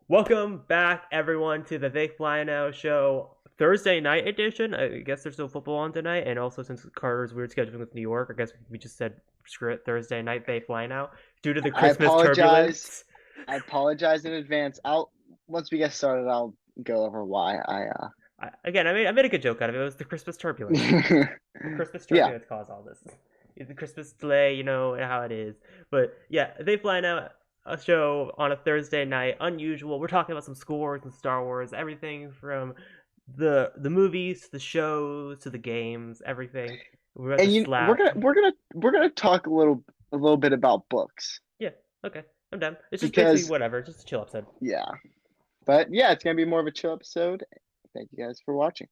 Welcome back, everyone, to the They Fly Now show Thursday night edition. I guess there's no football on tonight, and also since Carter's weird scheduling with New York, I guess we just said screw it, Thursday night They Fly Now due to the Christmas turbulence. I apologize in advance. Once we get started, I'll go over why I made a good joke out of it. It was the Christmas turbulence. Christmas Yeah. turbulence caused all this. The Christmas delay, you know how it is. But yeah, They Fly Now, a show on a Thursday night, unusual. We're talking about some scores and Star Wars, everything from the movies to the shows to the games, everything. We're We're gonna talk a little bit about books. Yeah, okay, I'm done. It's just Because basically whatever, just a chill episode. yeah, but yeah, it's gonna be more of a chill episode. Thank you guys for watching.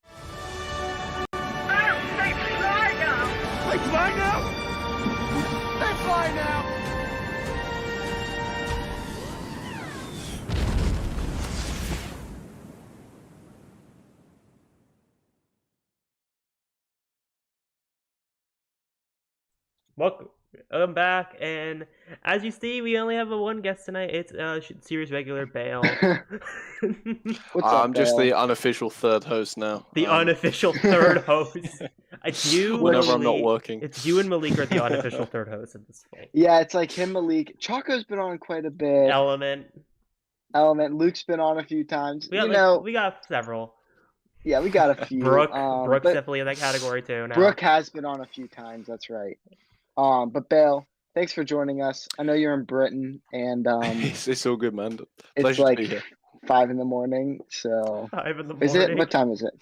They fly now! They fly now! They fly now! Welcome back, and as you see, we only have one guest tonight. It's series regular Bale. I'm just the unofficial third host now. The unofficial third host. Whenever I'm not working. It's you and Malik are the unofficial third host at this point. Yeah, it's like him, Malik. Choco's been on quite a bit. Element. Luke's been on a few times. We got several. Yeah, we got a few. Brooke's definitely in that category too now. Brooke has been on a few times, that's right. But Bale, thanks for joining us. I know you're in Britain, and it's all good, man. It's Pleasure like to be here. 5 in. So 5 in. Is it? What time is it?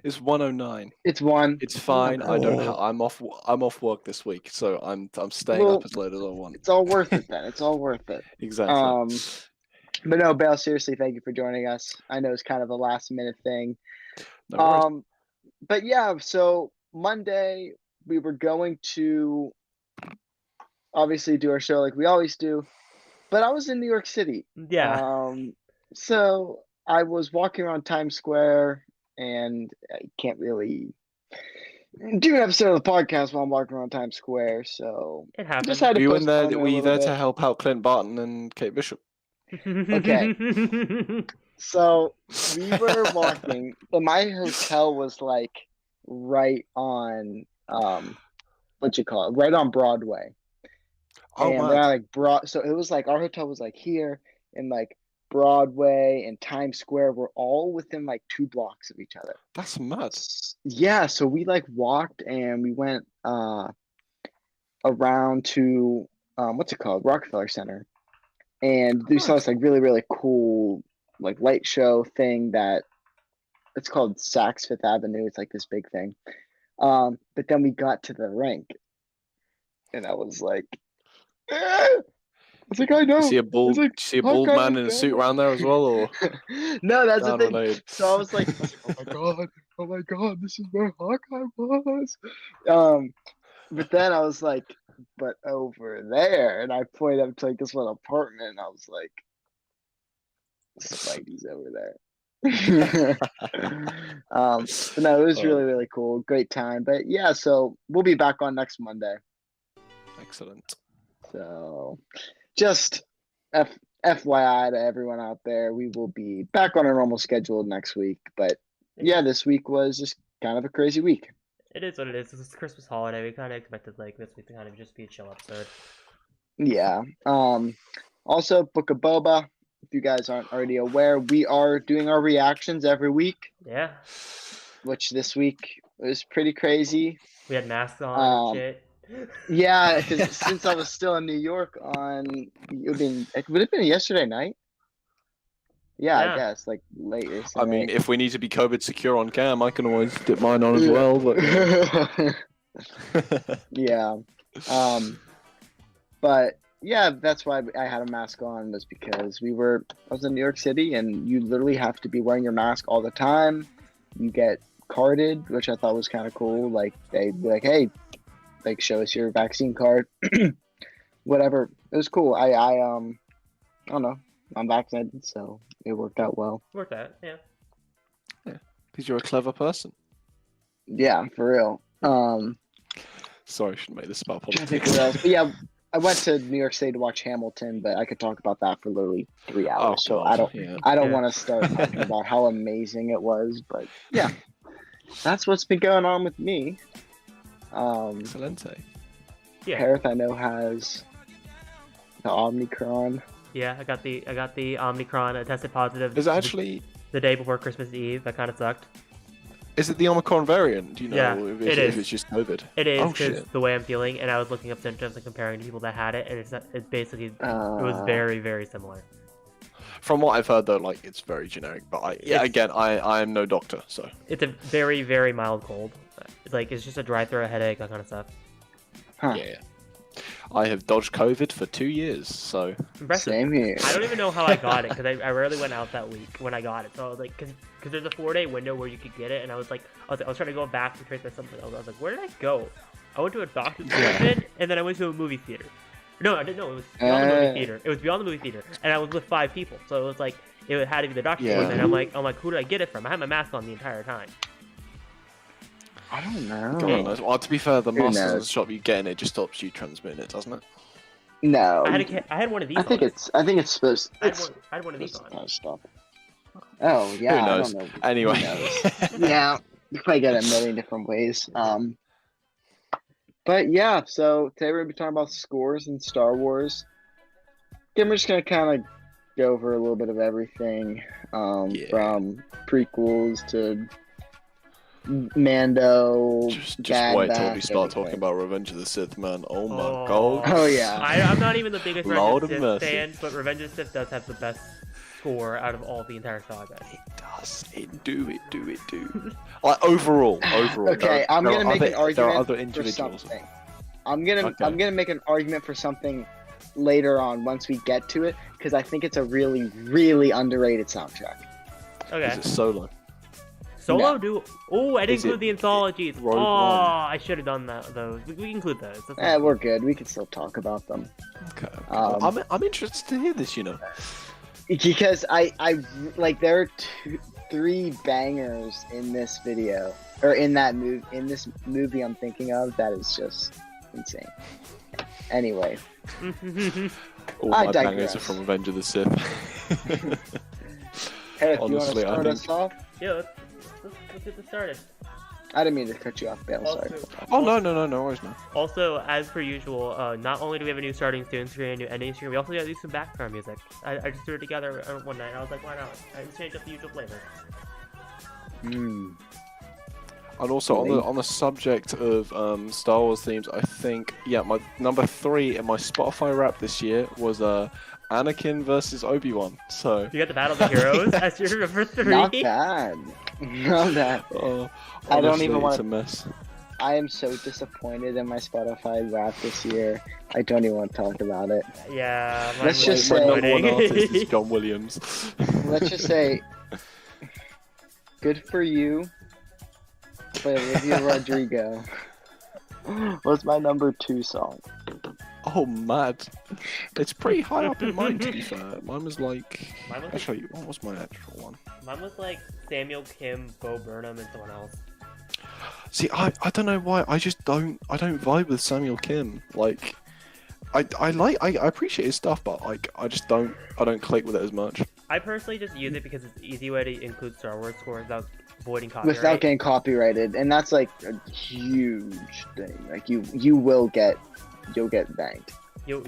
It's 1:09. It's 1. It's fine. I don't. I'm off work this week, so I'm staying up as late as I want. It's all worth it then. It's all worth it. Exactly. But no, Bale, seriously, thank you for joining us. I know it's kind of a last minute thing. No worries. But yeah, so Monday we were going to obviously do our show like we always do, but I was in New York City. Yeah. So I was walking around Times Square, and I can't really do an episode of the podcast while I'm walking around Times Square. So It happened. Just had to Were you there to help out Clint Barton and Kate Bishop? Okay. So we were walking, and my hotel was like right on right on Broadway. Oh, and wow. so it was like our hotel was like here, and like Broadway and Times Square were all within like 2 blocks of each other. That's mad. Yeah, so we like walked and we went around to what's it called? Rockefeller Center. And we saw this like really, really cool like light show thing that it's called Saks Fifth Avenue. It's like this big thing. But then we got to the rink, and I was like, I was like, I know. You see a bald man in a suit around there as well, or no? That's the thing. So I was like, oh my god, this is where Hawkeye was. But then I was like, but over there, and I pointed up to like this one apartment, and I was like, Spidey's over there. But no, it was really, really cool. Great time. But yeah, so we'll be back on next Monday. Excellent. So just FYI to everyone out there, we will be back on our normal schedule next week. But yeah, this week was just kind of a crazy week. It is what it is. It's the Christmas holiday. We kind of expected like this week to kind of just be a chill episode. Yeah. Also, Book of Boba. If you guys aren't already aware, we are doing our reactions every week. Yeah. Which this week was pretty crazy. We had masks on and shit. Yeah, because since I was still in New York would it have been yesterday night? Yeah, I guess like late yesterday. I mean, if we need to be COVID secure on cam, I can always dip mine on as well. But yeah, but yeah, that's why I had a mask on, was because I was in New York City, and you literally have to be wearing your mask all the time. You get carded, which I thought was kind of cool. Like they'd be like, hey, like show us your vaccine card, whatever. It was cool. I don't know. I'm vaccinated, so it worked out well. Worked out, yeah. Yeah, because you're a clever person. Yeah, for real. Sorry, I shouldn't make this about But politics. yeah, I went to New York City to watch Hamilton, but I could talk about that for literally 3 Oh, hours. So God, yeah. I don't Yeah. want to start talking about how amazing it was, but yeah, that's what's been going on with me. Excelente. Yeah. Hereth, I know, has the Omicron. Yeah, I got the Omicron. I tested positive Is it actually? the day before Christmas Eve. That kind of sucked. Is it the Omicron variant? Do you know Yeah, if it if is. it's just COVID? It is Oh, because shit. the way I'm feeling, and I was looking up symptoms and comparing to people that had it, and it's basically it was very, very similar. From what I've heard, though, like it's very generic. But It's- I am no doctor, so. It's a very, very mild cold. It's just a dry throat, headache, that kind of stuff. Huh. Yeah. I have dodged COVID for 2 years, so. Impressive. Same here. I don't even know how I got it because I rarely went out that week when I got it. So I was like, because there's a 4-day window where you could get it, and I was trying to go back to trace my something else. I was like, where did I go? I went to a doctor's appointment, and then I went to a movie theater. No, I didn't know. It was beyond the movie theater. It was beyond the movie theater, and I was with 5 people. So it was like it had to be the doctor's Yeah. appointment. I'm like, who did I get it from? I had my mask on the entire time. I don't know. God knows. Well, to be fair, the Who mask in the knows? shop you get in it just stops you transmitting it, doesn't it? No. I had one of these. I think on. it's supposed. I It's had one of these supposed on. to stop. Oh yeah. Who knows? I don't know. Anyway. Who knows? Yeah, you probably get it a million different ways. But yeah, so today we're gonna be talking about scores in Star Wars. Again, we're just gonna kind of go over a little bit of everything, Yeah. from prequels to Mando. Just Bad wait till we Batch, start talking everything. about Revenge of the Sith, man. Oh my Oh. god. Oh yeah. I'm not even the biggest Lord Revenge of of Sith mercy. fan, but Revenge of the Sith does have the best score out of all the entire saga. It does. It do. Like overall. Okay, I'm gonna make an argument There are other for individuals. something. I'm gonna Okay. make an argument for something later on once we get to it, because I think it's a really, really underrated soundtrack. Okay. Is it solo? Solo No. do. Oh, I didn't Is include it the anthologies. Rogue Oh, One? I should have done those. We can include those. That's not- We're good. We can still talk about them. Okay. Um, I'm interested to hear this. You know. Because I like there are 3 bangers in this video, or in this movie I'm thinking of, that is just insane. Anyway, All I my bangers digress. are from Revenge of the Sith. Hereth, you want to Honestly, I start us think- off? Yeah, let's get this started. I didn't mean to cut you off, Bale. Sorry. Oh no worries, man. Also, as per usual, not only do we have a new starting student screen, a new ending screen, we also gotta do some background music. I just threw it together one night. I was like, why not? I just changed up the usual flavor. Hmm. And also on the subject of Star Wars themes, I think my number 3 in my Spotify rap this year was Anakin versus Obi-Wan. So You got the Battle of the Heroes as your number 3. Not bad. Not bad. I don't honestly, even it's want a mess. I am so disappointed in my Spotify rap this year. I don't even want to talk about it. Yeah. Let's mine just was say- My number 1 disappointing. artist is John Williams. Let's just say, good for you, by Olivia Rodrigo. Was my number 2 song. Oh, mad. It's pretty high up in mine, to be fair. Mine was like... Mine was Actually, what was my actual one? Mine was like Samuel Kim, Bo Burnham, and someone else. See, I don't know why. I don't vibe with Samuel Kim. Like, I appreciate his stuff, but like I don't click with it as much. I personally just use it because it's an easy way to include Star Wars scores without avoiding copyright. Without getting copyrighted, and that's like a huge thing. Like you'll get banged. You'll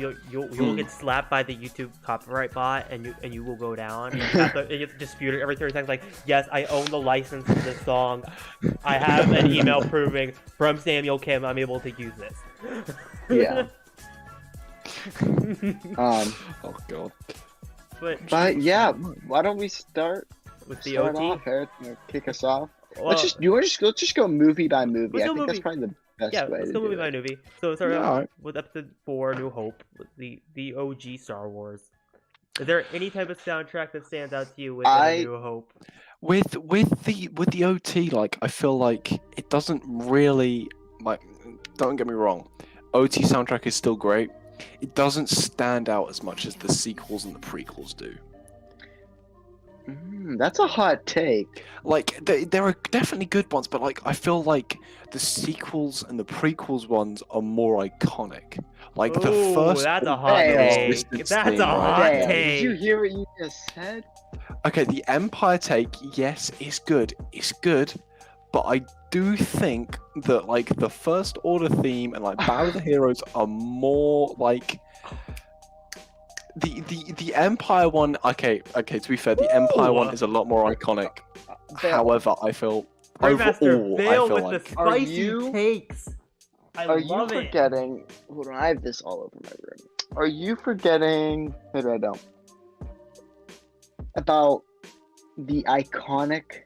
get slapped by the YouTube copyright bot, and you will go down. And you have to dispute it every 30 seconds. Like, yes, I own the license to this song. I have an email proving from Samuel Kim I'm able to use this. Yeah. Oh god. But yeah, why don't we start With the start OT. off? Hereth, kick us off. Well, let's just go movie by movie. Let's I go think that's movie. probably the best yeah, way let's to go do movie it. by movie. So let's start Yeah, off alright. with episode 4, New Hope, with the OG Star Wars. Is there any type of soundtrack that stands out to you with New Hope? With the OT, like I feel like it doesn't really like. Don't get me wrong, OT soundtrack is still great. It doesn't stand out as much as the sequels and the prequels do. That's a hot take. Like there are definitely good ones, but like I feel like the sequels and the prequels ones are more iconic. Like the Ooh, first. that's a hot Damn. take. Resistance That's theme, a right? hot Damn, take. did you hear what you just said? Okay, the Empire take, yes, is good. It's good, but I do think that like the First Order theme and like Battle of the Heroes are more like the Empire one. Okay. To be fair, the Empire Ooh. one is a lot more iconic. Vale, However, I feel Grandmaster overall, Vale I feel with like the Are spicy you- takes. I are you love it. forgetting? Hold on, I have this all over my room. Are you forgetting? Maybe I don't. About the iconic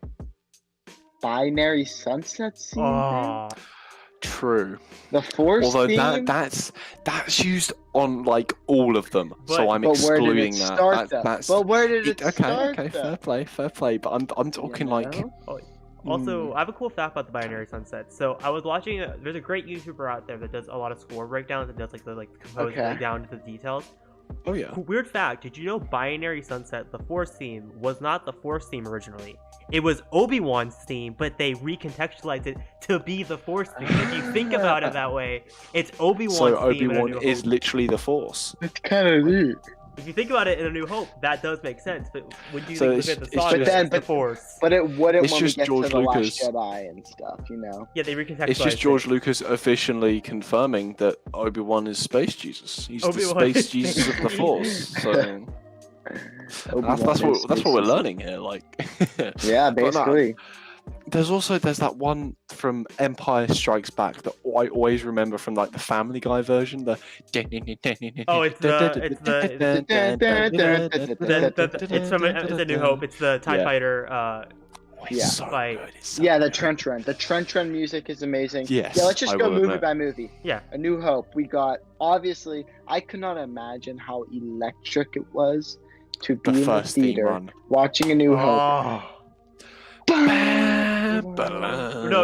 binary sunset scene. Oh, true. The Force Although theme. that's used on like all of them, so But- I'm But where did excluding it that. start? That's But where did it okay. start? Okay, though? fair play. But I'm talking You like. know? also, I have a cool fact about the binary sunset. So I was watching. There's a great YouTuber out there that does a lot of score breakdowns and does like the composing Okay. down to the details. Oh yeah. Weird fact: did you know Binary Sunset, the Force theme, was not the Force theme originally? It was Obi-Wan's theme, but they recontextualized it to be the Force theme. If you think about it that way, it's Obi-Wan's So theme in A Obi-Wan New is Hope. literally the Force. It's kind of neat. If you think about it in A New Hope, that does make sense. But when you So look it's- at the it's song, just- it's But the then- Force. But it wouldn't It's when we just get George to the Lucas. Last Jedi and stuff, you know. Yeah, they recontextualized It's just George it. Lucas officially confirming that Obi-Wan is Space Jesus. He's Obi-Wan the is Space Jesus of the Space Force. So Obi-Wan that's is what Space we're Jesus. learning here. Like, Yeah, But no, basically. there's that one from Empire Strikes Back that I always remember from like the Family Guy version. Oh, it's A New Hope. It's the TIE Yeah. Fighter. Yeah. So Fight. good. It's so Yeah, the good. trench run. The trench run music is amazing. Yes, Yeah, let's just I go will movie admit. by movie. Yeah. A New Hope. We got, obviously, I could not imagine how electric it was to be The in the first theme theater run. watching A New Hope. Oh. No,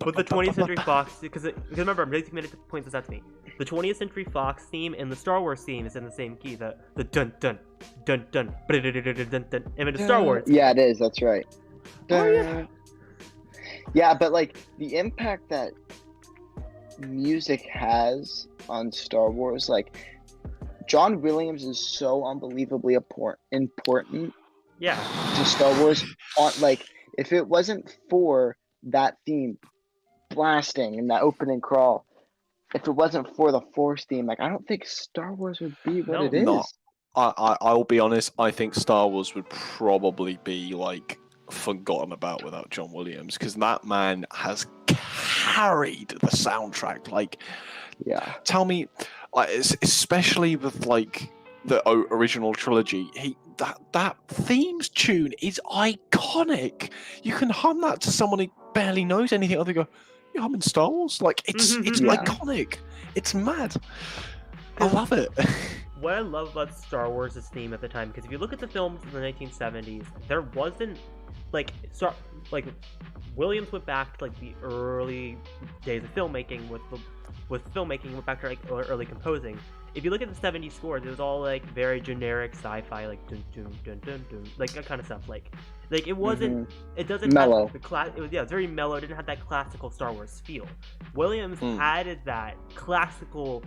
with the 20th Century Fox, because remember, I'm really committed to point this out to me. The 20th Century Fox theme and the Star Wars theme is in the same key. The dun dun dun dun dun dun dun. And it's Star Wars. Yeah, it is. That's right. Oh, yeah. Yeah, but like the impact that music has on Star Wars, like John Williams is so unbelievably important Yeah. to Star Wars. On like, if it wasn't for that theme blasting and that opening crawl, if it wasn't for the Force theme, like I don't think Star Wars would be what No. it is. No. I'll be honest. I think Star Wars would probably be like forgotten about without John Williams, because that man has carried the soundtrack. Like, Yeah. tell me, like, especially with like the original trilogy, that themes tune is iconic. You can hum that to someone who barely knows anything other than go, "Yeah, I'm in Star Wars." Like, it's Yeah. iconic. It's mad. I love it. What I love about Star Wars' theme at the time, because if you look at the films in the 1970s, there wasn't like Williams went back to like the early days of filmmaking with filmmaking, went back to like early composing. If you look at the 70s scores, it was all like very generic sci-fi, like dun dun dun dun dun, like that kind of stuff. Like it wasn't, it doesn't Mellow. have the it was very mellow. It didn't have that classical Star Wars feel. Williams added that classical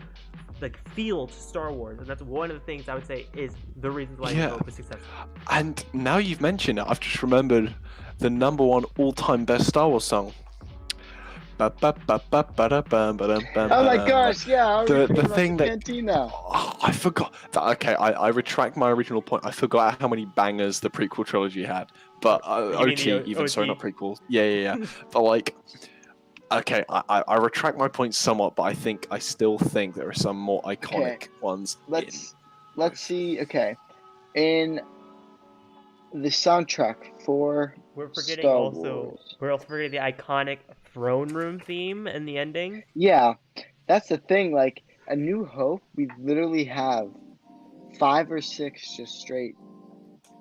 like feel to Star Wars, and that's one of the things I would say is the reasons why Yeah. Hope is successful. And now you've mentioned it, I've just remembered the number one all-time best Star Wars song. Oh Oh my gosh, yeah. The thing that Cantina. I forgot that. Okay, I retract my original point. I forgot how many bangers the prequel trilogy had, but You mean OT, the even sorry, OT? not prequel. Yeah. But like, okay, I retract my point somewhat, but I still think there are some more iconic ones. Let's see. Okay, in the soundtrack for We're forgetting Star also. Wars. We're also forgetting the iconic throne room theme in the ending. Yeah, that's the thing. Like A New Hope, we literally have 5 or 6 just straight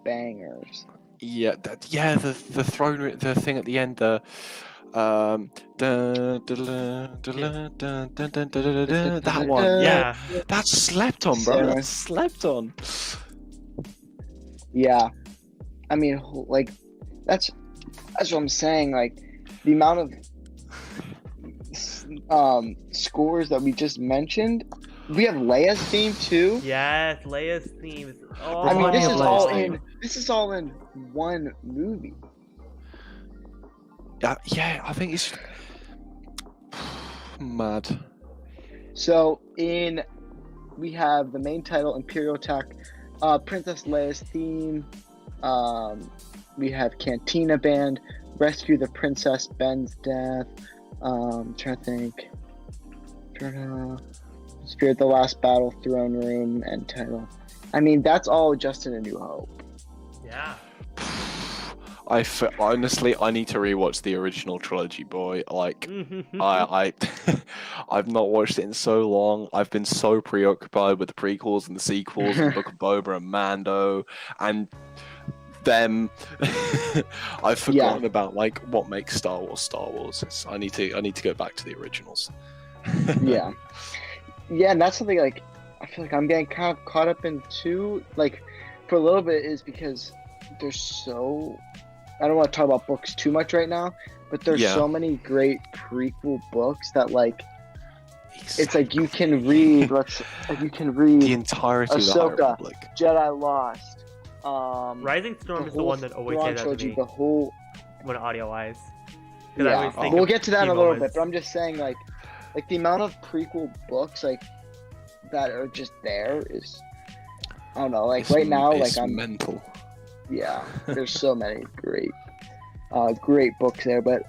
bangers. Yeah, the throne, the thing at the end, the that one, Yeah. that's slept on, bro. Sarah. That's slept on. Yeah, I mean, like, that's what I'm saying. Like, the amount of scores that we just mentioned. We have Leia's theme too. Yes, Leia's theme is. Oh, I mean, this Remind me is of all Leia's in. theme. This is all in one movie. Yeah, I think it's mad. So we have the main title, Imperial Attack, Princess Leia's theme. We have Cantina Band, Rescue the Princess, Ben's Death. Trying to think. Spirit the Last Battle, Throne Room, and title. I mean, that's all just in A New Hope. yeah. Honestly, I need to rewatch the original trilogy, boy. Like, I I've not watched it in so long. I've been so preoccupied with the prequels and the sequels and Book of Boba and Mando and them. I've forgotten about like what makes Star Wars Star Wars. I need to go back to the originals. Yeah, and that's something like I feel like I'm getting kind of caught up in too. Like for a little bit is because there's so. I don't want to talk about books too much right now, but there's so many great prequel books that like it's like you can read. You can read the entirety of the High Ahsoka, Republic. Jedi Lost. Rising Storm is the one that always says that to me. The whole when audio wise. Yeah, we'll get to that in a little bit, but I'm just saying like the amount of prequel books like that are just there is I don't know, like It's right now like I'm mental. Yeah, there's so many great books there, but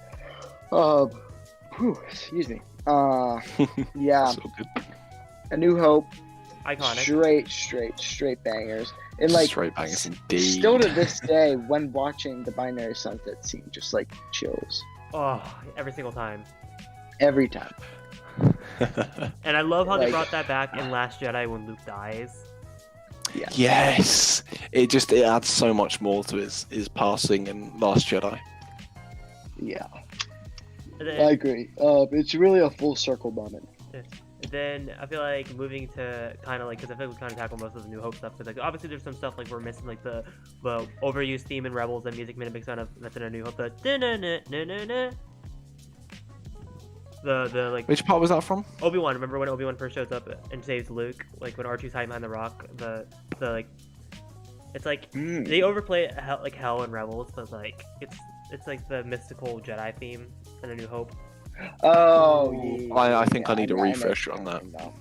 excuse me. Yeah. So good. A New Hope. Iconic. Straight bangers. And like straight bangers indeed. Still to this day, when watching the Binary Sunset scene, just like chills. Oh, every single time. Every time. And I love how they Like- brought that back in Last Jedi when Luke dies. Yeah. Yes, it adds so much more to his passing in Last Jedi. Yeah. And I then, agree. It's really a full circle moment. then I feel like moving to kind of like, because I feel like we kind of tackle most of the New Hope stuff. Because like obviously there's some stuff like we're missing, like the overused theme in Rebels and Music Minute makes fun of. That's in A New Hope. The like Which part was that from? Obi-Wan. Remember when Obi-Wan first shows up and saves Luke? Like when R2's hiding behind the rock. The like, it's like they overplay it like hell in Rebels, but like it's like the mystical Jedi theme in A New Hope. Oh, Ooh, yeah. I think I need a know what refresher you're on that. talking about.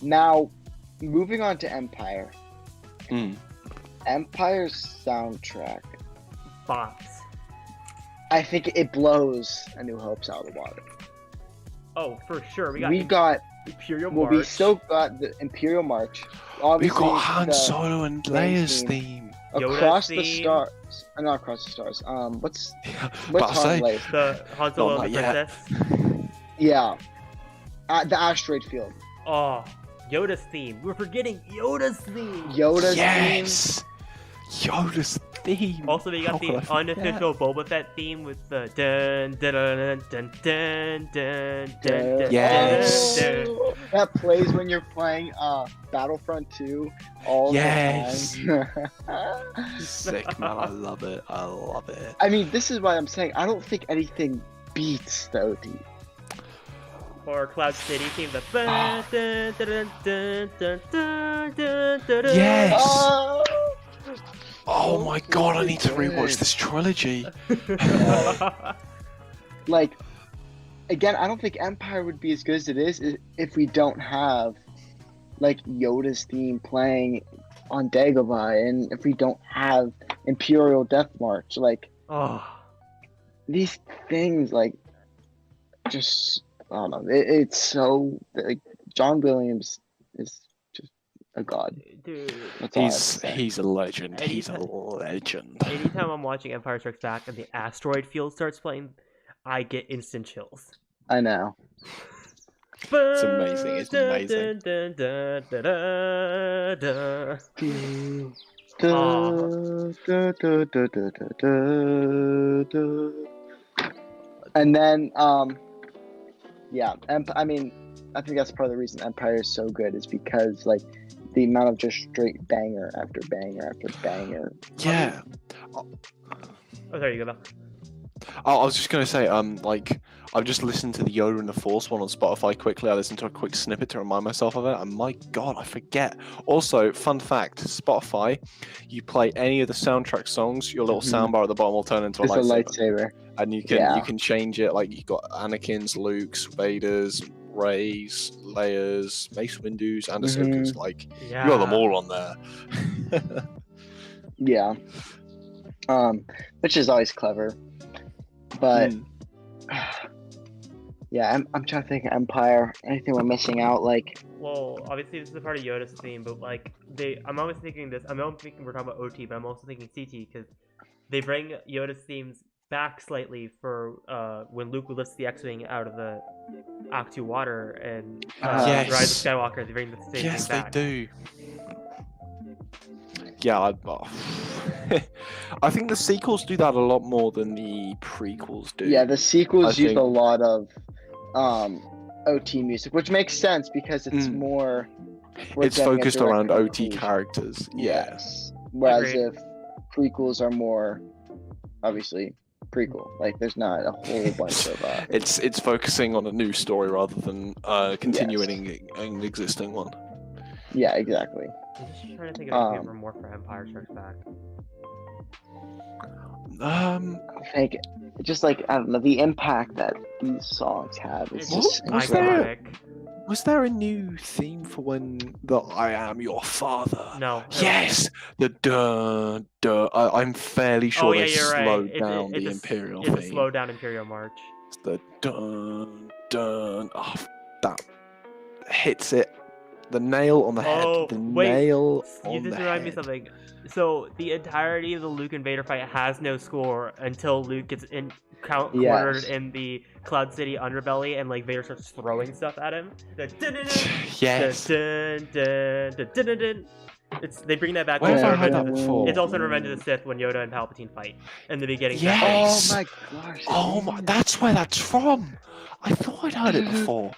Now, moving on to Empire. Empire's soundtrack. Bops. I think it blows A New Hope's out of the water. Oh, for sure. We We got got Imperial well, March. we still got the Imperial March. We Obviously, got Han the Solo and Leia's theme. Yoda's Across the theme. Stars. Not Across the Stars. What's But I Han say, Leia? The Han Solo Not and the yet. Princess. Yeah. The asteroid field. Oh, Yoda's theme. We're forgetting Yoda's theme. Yoda's yes, Yoda's theme. Also, we got How the could I forget? unofficial Boba Fett theme with the dun dun dun dun dun dun dun dun. Yes. dun, dun. That plays when you're playing Battlefront 2 all Yes. the time. Sick, man. I love it. I love it. I mean, this is why I'm saying I don't think anything beats the OD. Or Cloud City theme. The dun dun dun dun dun dun dun dun. Yes. Oh! Oh my god, I need to good. rewatch this trilogy. Like, again, I don't think Empire would be as good as it is if we don't have like Yoda's theme playing on Dagobah, and if we don't have Imperial Death March. Like, Oh, these things, like, just I don't know. It's so like John Williams is just a god. dude. That's all I have to say. He's a legend. Any He's a ti- legend. Anytime I'm watching Empire Strikes Back and the asteroid field starts playing, I get instant chills. I know. It's amazing. It's amazing. Dun, dun, dun, dun, dun, dun. And then, yeah, I mean, I think that's part of the reason Empire is so good is because, like, the amount of just straight banger after banger after banger. Yeah. Oh, there you go. I was just gonna say, like, I've just listened to the Yoda and the Force one on Spotify quickly. I listened to a quick snippet to remind myself of it, and my God, I forget. Also, fun fact: Spotify, you play any of the soundtrack songs, your little soundbar at the bottom will turn into It's a lightsaber, and you can change it. Like you got Anakin's, Luke's, Vader's, Rey's, Leia's, Mace Windu's, and Ahsoka's. Like you got them all on there. Yeah. Which is always clever. But yeah, I'm trying to think of Empire. Anything we're missing out? Like, well, obviously this is a part of Yoda's theme, but like I'm always thinking this. I'm thinking we're talking about OT, but I'm also thinking CT because they bring Yoda's themes back slightly for when Luke lifts the X-wing out of the Octu water and Yes. Rise of Skywalker. They bring the same Yes, thing back. they do. Yeah, I think the sequels do that a lot more than the prequels do. yeah, the sequels use think- a lot of OT music, which makes sense because it's more. It's getting a focused direct around OT conclusion. characters. Yes. Whereas Agreed. if prequels are more, obviously, prequel. Like, there's not a whole bunch of. It's focusing on a new story rather than continuing an existing one. Yeah, exactly. I'm just trying to think of a more for Empire Strikes Back. I think just like I don't know the impact that these songs have. It's just Was there- iconic. Was there a new theme for when the "I am your father"? No. Yes, the dun dun. I'm fairly sure yeah, they you're right. slowed It's down a- the Imperial It's a theme. slowed down Imperial March. It's the dun dun. Oh, that hits it. The nail on the head. Oh, The wait. nail You on just the remind me head. of something. So the entirety of the Luke and Vader fight has no score until Luke gets cornered Yes. in the Cloud City underbelly, and like Vader starts throwing stuff at him. The Yes. dun, dun, dun, dun, dun, dun. They bring that back. Where have also I heard Revenge that of the- before? It's also in Revenge of the Sith when Yoda and Palpatine fight in the beginning. Yes. Oh my gosh. Oh my! That's where that's from. I thought I'd heard it before.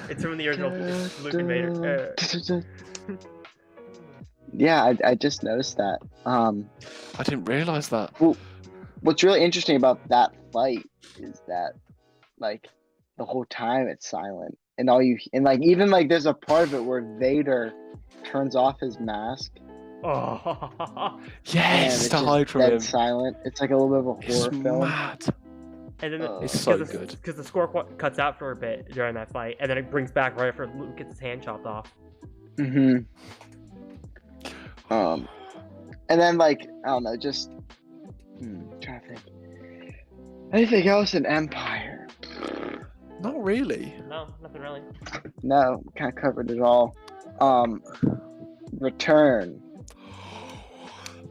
It's from the original Luke and Vader. Yeah, I just noticed that. I didn't realize that. What's really interesting about that fight is that, like, the whole time it's silent, and like even like there's a part of it where Vader turns off his mask. Oh. and Yes, it's to just hide from dead him. silent. It's like a little bit of a It's horror film. mad. And then It's so because good. because the score cuts out for a bit during that fight, and then it brings back right after Luke gets his hand chopped off. Mm-hmm. And then like I don't know, just trying to think. Anything else in Empire? Not really. No, nothing really. No, kind of covered it all. Return.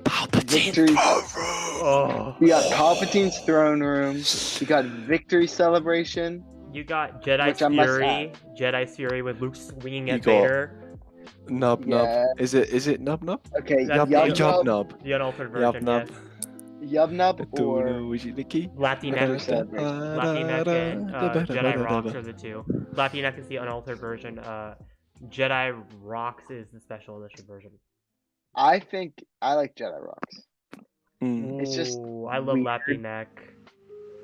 Palpatine Victory. throne room. Oh, We got Palpatine's throne room. We got victory celebration. you got Jedi Which I must Fury. Jedi Fury with Luke swinging You at got- Vader. Nub Yeah. nub. Is it nub nub? Okay, That's Yub the- yub Yub nub. The unaltered Yub version, nub. yes. Nub or Lappy Victory Knack. celebration. Lappy Knack and Jedi Rocks are the two. Lappy Knack is the unaltered version. Jedi Rocks is the special edition version. I think I like Jedi Rocks. Mm. It's just Ooh, I love weird. Lappy Knack.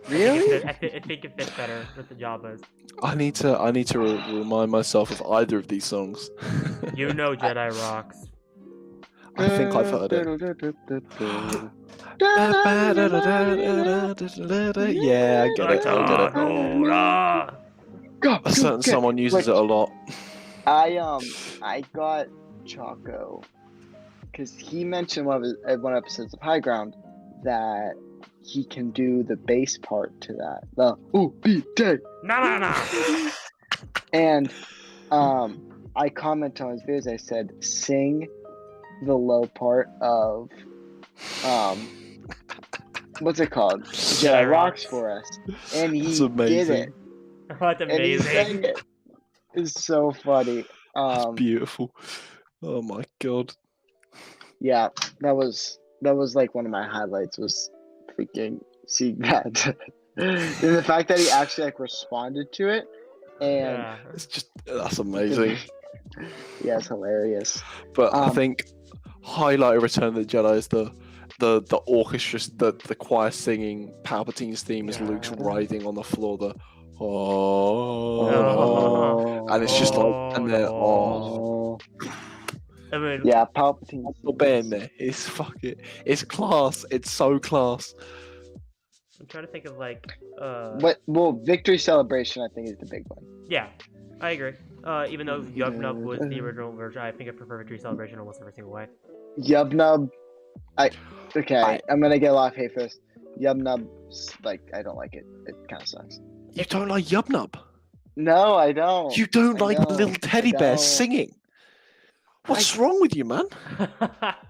Really? I think it fits better with the Jabbas. I need to remind myself of either of these songs. You know Jedi Rocks. I think I've heard it. Yeah, I get it. I get it. Go, A certain go, someone uses it a lot. I got Choco because he mentioned one episodes of High Ground that he can do the bass part to that. The O-B-Day. No. And I commented on his videos. I said, sing the low part of what's it called? Jedi Rocks for us. And he That's did amazing. it. That's And he sang amazing. it. It's so funny. That's beautiful. Oh my god. Yeah, that was like one of my highlights was freaking seeing that. And the fact that he actually like responded to it and Yeah. It's just that's amazing. Yeah, it's hilarious. But I think highlight of Return of the Jedi is the orchestra, the choir singing Palpatine's theme as Luke's writhing on the floor. And it's just like, and then I mean, yeah, Palpatine. Ben, it's class. It's so class. I'm trying to think of like Well, Victory Celebration, I think, is the big one. Yeah, I agree. Even though Yub Nub was the original version, I think I prefer Victory Celebration almost every single way. Yub Nub, I'm gonna get a lot of hate for this. Yub Nub, like, I don't like it. It kind of sucks. You don't like Yub Nub? No, I don't. You don't like the little teddy bear don't. singing? What's wrong with you, man?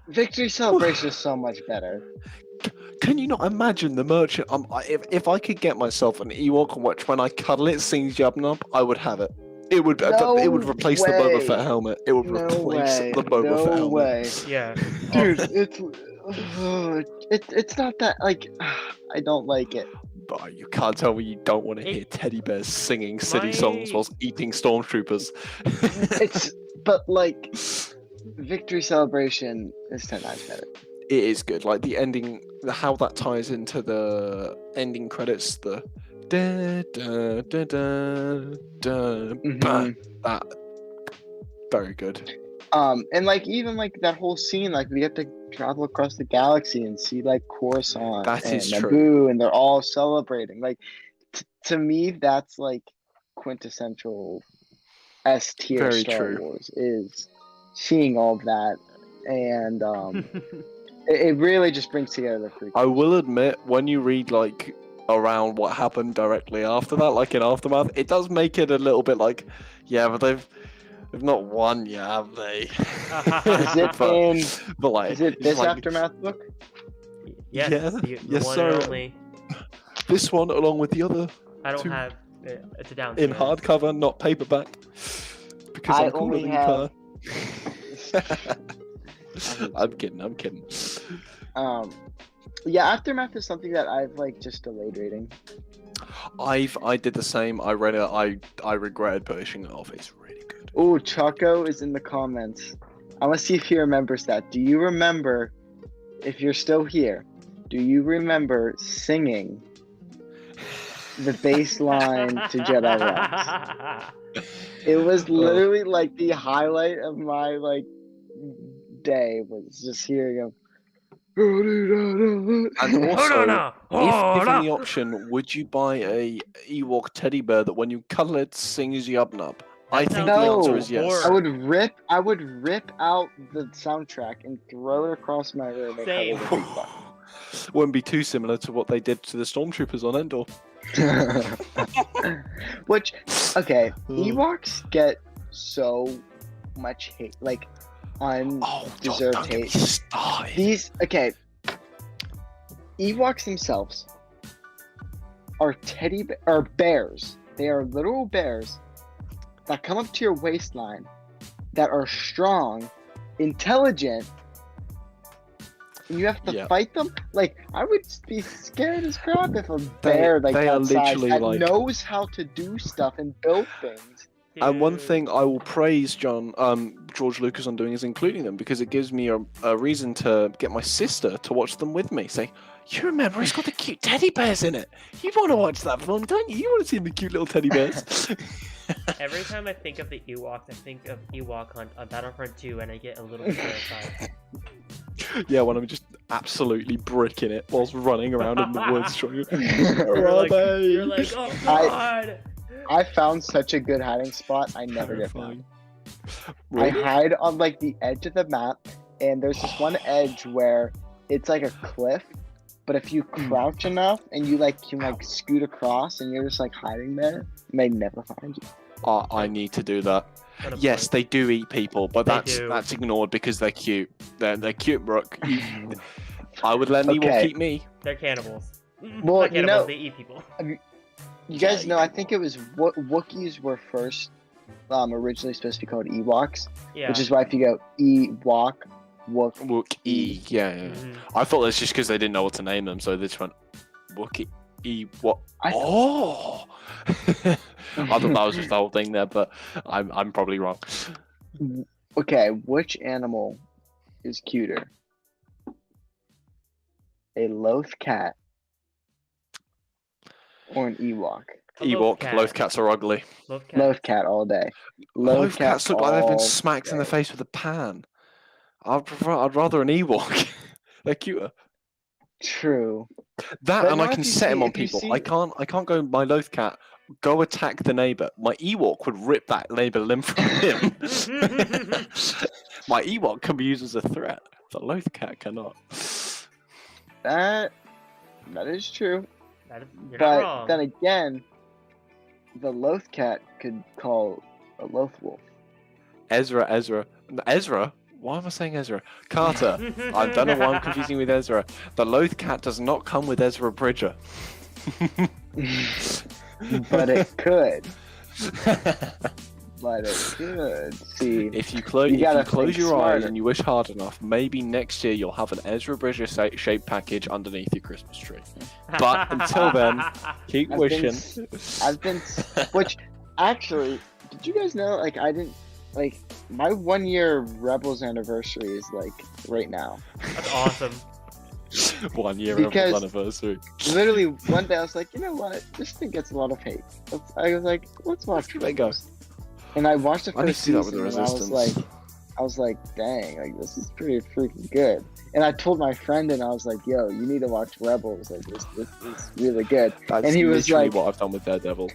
Victory Celebration is so much better. Can you not imagine the merchant? If I could get myself an Ewok and watch when I cuddle it sings Yub Nub, I would have it. It would replace the Boba Fett helmet. It would replace the Boba Fett helmet. Way. Yeah. Dude, it's not that, like, I don't like it. But you can't tell me you don't want to hear teddy bears singing silly songs whilst eating stormtroopers. But like, Victory Celebration is 10 times better. It is good. Like the ending, how that ties into the ending credits, the da da da da da. That very good. And like even like that whole scene, like we get to travel across the galaxy and see like Coruscant That and is Naboo, true. and they're all celebrating. Like to me, that's like quintessential S tier Very Star true. Wars, is seeing all of that, and it really just brings together the freak. I will admit, when you read like around what happened directly after that, like in Aftermath, it does make it a little bit like, yeah, but they've not won yet, have they? Is it but like, is it it's this like, Aftermath book? Yes, Yeah, the yes, one sir. and only. This one, along with the other I don't two have it's a down in hardcover, not paperback, because I I'm cooler only than have- you. I'm kidding. Yeah, Aftermath is something that I've like just delayed reading. I did the same. I read it. I regretted pushing it off. It's really good. Oh, Choco is in the comments. I want to see if he remembers that. Do you remember, if you're still here, do you remember singing the bass line to Jedi Rise? It was literally like the highlight of my like day, was just hearing him. And also, no. if given the option, would you buy a Ewok teddy bear that when you cuddle it sings Yub Nub? I think the No. answer is yes. I would rip out the soundtrack and throw it across my room. And Same. cover the big button. Wouldn't be too similar to what they did to the stormtroopers on Endor. Which, okay, Ewoks get so much hate, like undeserved don't get me hate. started. Ewoks themselves are bears. They are literal bears that come up to your waistline, that are strong, intelligent, and you have to fight them. Like, I would be scared as crap if a bear they that are size literally that like- knows how to do stuff and build things. And one thing I will praise George Lucas on doing is including them, because it gives me a reason to get my sister to watch them with me. Say, you remember it's got the cute teddy bears in it. You want to watch that film, don't you? You want to see the cute little teddy bears. Every time I think of the Ewoks, I think of Ewok Hunt on Battlefront 2, and I get a little bit terrified. Yeah, when I'm just absolutely bricking it whilst running around in the woods trying to... You're like, oh god! I found such a good hiding spot. I never get found. Really? I hide on like the edge of the map, and there's this one edge where it's like a cliff, but if you crouch enough and you like can like scoot across and you're just like hiding there, they never find you. I need to do that. Yes, they do eat people, but that's ignored because they're cute. They're cute, Brooke. I would let an Ewok eat me. They're cannibals. Well, Not cannibals, they eat people. You guys know, I think it was Wookiees were first originally supposed to be called Ewoks, which is why if you go Ewok, Wookiee. Yeah. Mhm. I thought that's just because they didn't know what to name them, so they just went Wookiee. Ewok. I thought that was just the whole thing there, but I'm probably wrong. Okay, which animal is cuter? A loth cat or an Ewok? A loaf Ewok, cat. loaf cats are ugly. Loaf cat. Loth cat all day. Loaf cats look like they've been all smacked in the day. face with a pan. I'd rather an Ewok. They're cuter. True. That But and I not can if you set him see- on if you people. see- I can't go my loaf cat, go attack the neighbour. My Ewok would rip that neighbour limb from him. My Ewok can be used as a threat. The loaf cat cannot. That is true. You're not But wrong. then again, the loth cat could call a loth wolf. Ezra. Why am I saying Ezra? Carter. I don't know why I'm confusing with Ezra. The loath cat does not come with Ezra Bridger. But it could. But it could. See, If you close gotta your think eyes smarter. and you wish hard enough, maybe next year you'll have an Ezra Bridger shaped package underneath your Christmas tree. But until then, keep I've wishing. I've been, which actually, did you guys know? Like, I didn't like my 1 year Rebels anniversary is like right now. That's awesome. 1 year Because- anniversary. Literally one day I was like, you know what? This thing gets a lot of hate. I was like, let's watch There you go. Rebels. And I watched the I need to first see that with season, the and Resistance. I was like, dang, like this is pretty freaking good. And I told my friend, and I was like, yo, you need to watch Rebels. Like this is really good. That's and he was literally like- what I've done with Daredevil.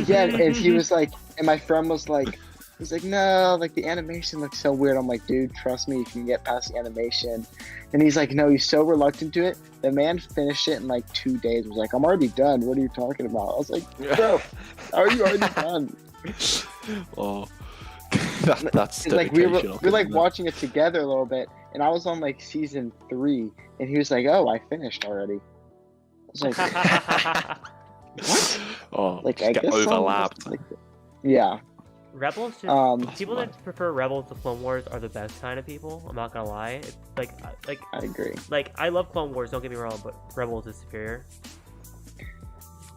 Yeah, and he was like, and my friend was like, he's like, no, like the animation looks so weird. I'm like, dude, trust me, you can get past the animation. And he's like, no, he's so reluctant to it. The man finished it in like 2 days. Was like, I'm already done. What are you talking about? I was like, bro, how are you already done? Oh, that's It's like we were dedication, I'll we're like give him watching it together a little bit, and I was on like season 3, and he was like, oh, I finished already. I was like, that. Oh, like just I get guess so. overlapped. Like, yeah. Rebels just That's people fine. that prefer Rebels to Clone Wars are the best kind of people. I'm not gonna lie. It's like I agree. I love Clone Wars. Don't get me wrong, but Rebels is superior.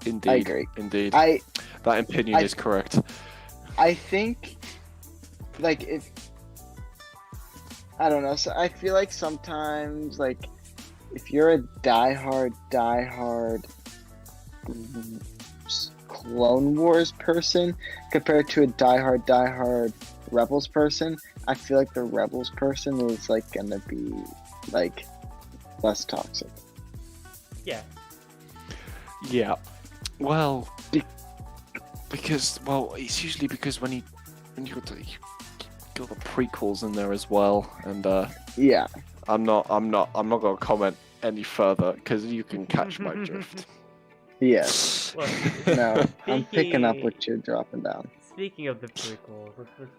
Indeed. I agree. Indeed. I That opinion I- is correct. I think, like, if I don't know, so I feel like sometimes, like, if you're a diehard Clone Wars person compared to a diehard Rebels person, I feel like the Rebels person is like gonna be like less toxic. Yeah. Yeah. Well, Be- because it's usually because when you got the prequels in there as well, and Yeah, I'm not gonna comment any further because you can catch my drift. yeah. Well, No, I'm picking up Speaking- what you're dropping down. Speaking of the prequels,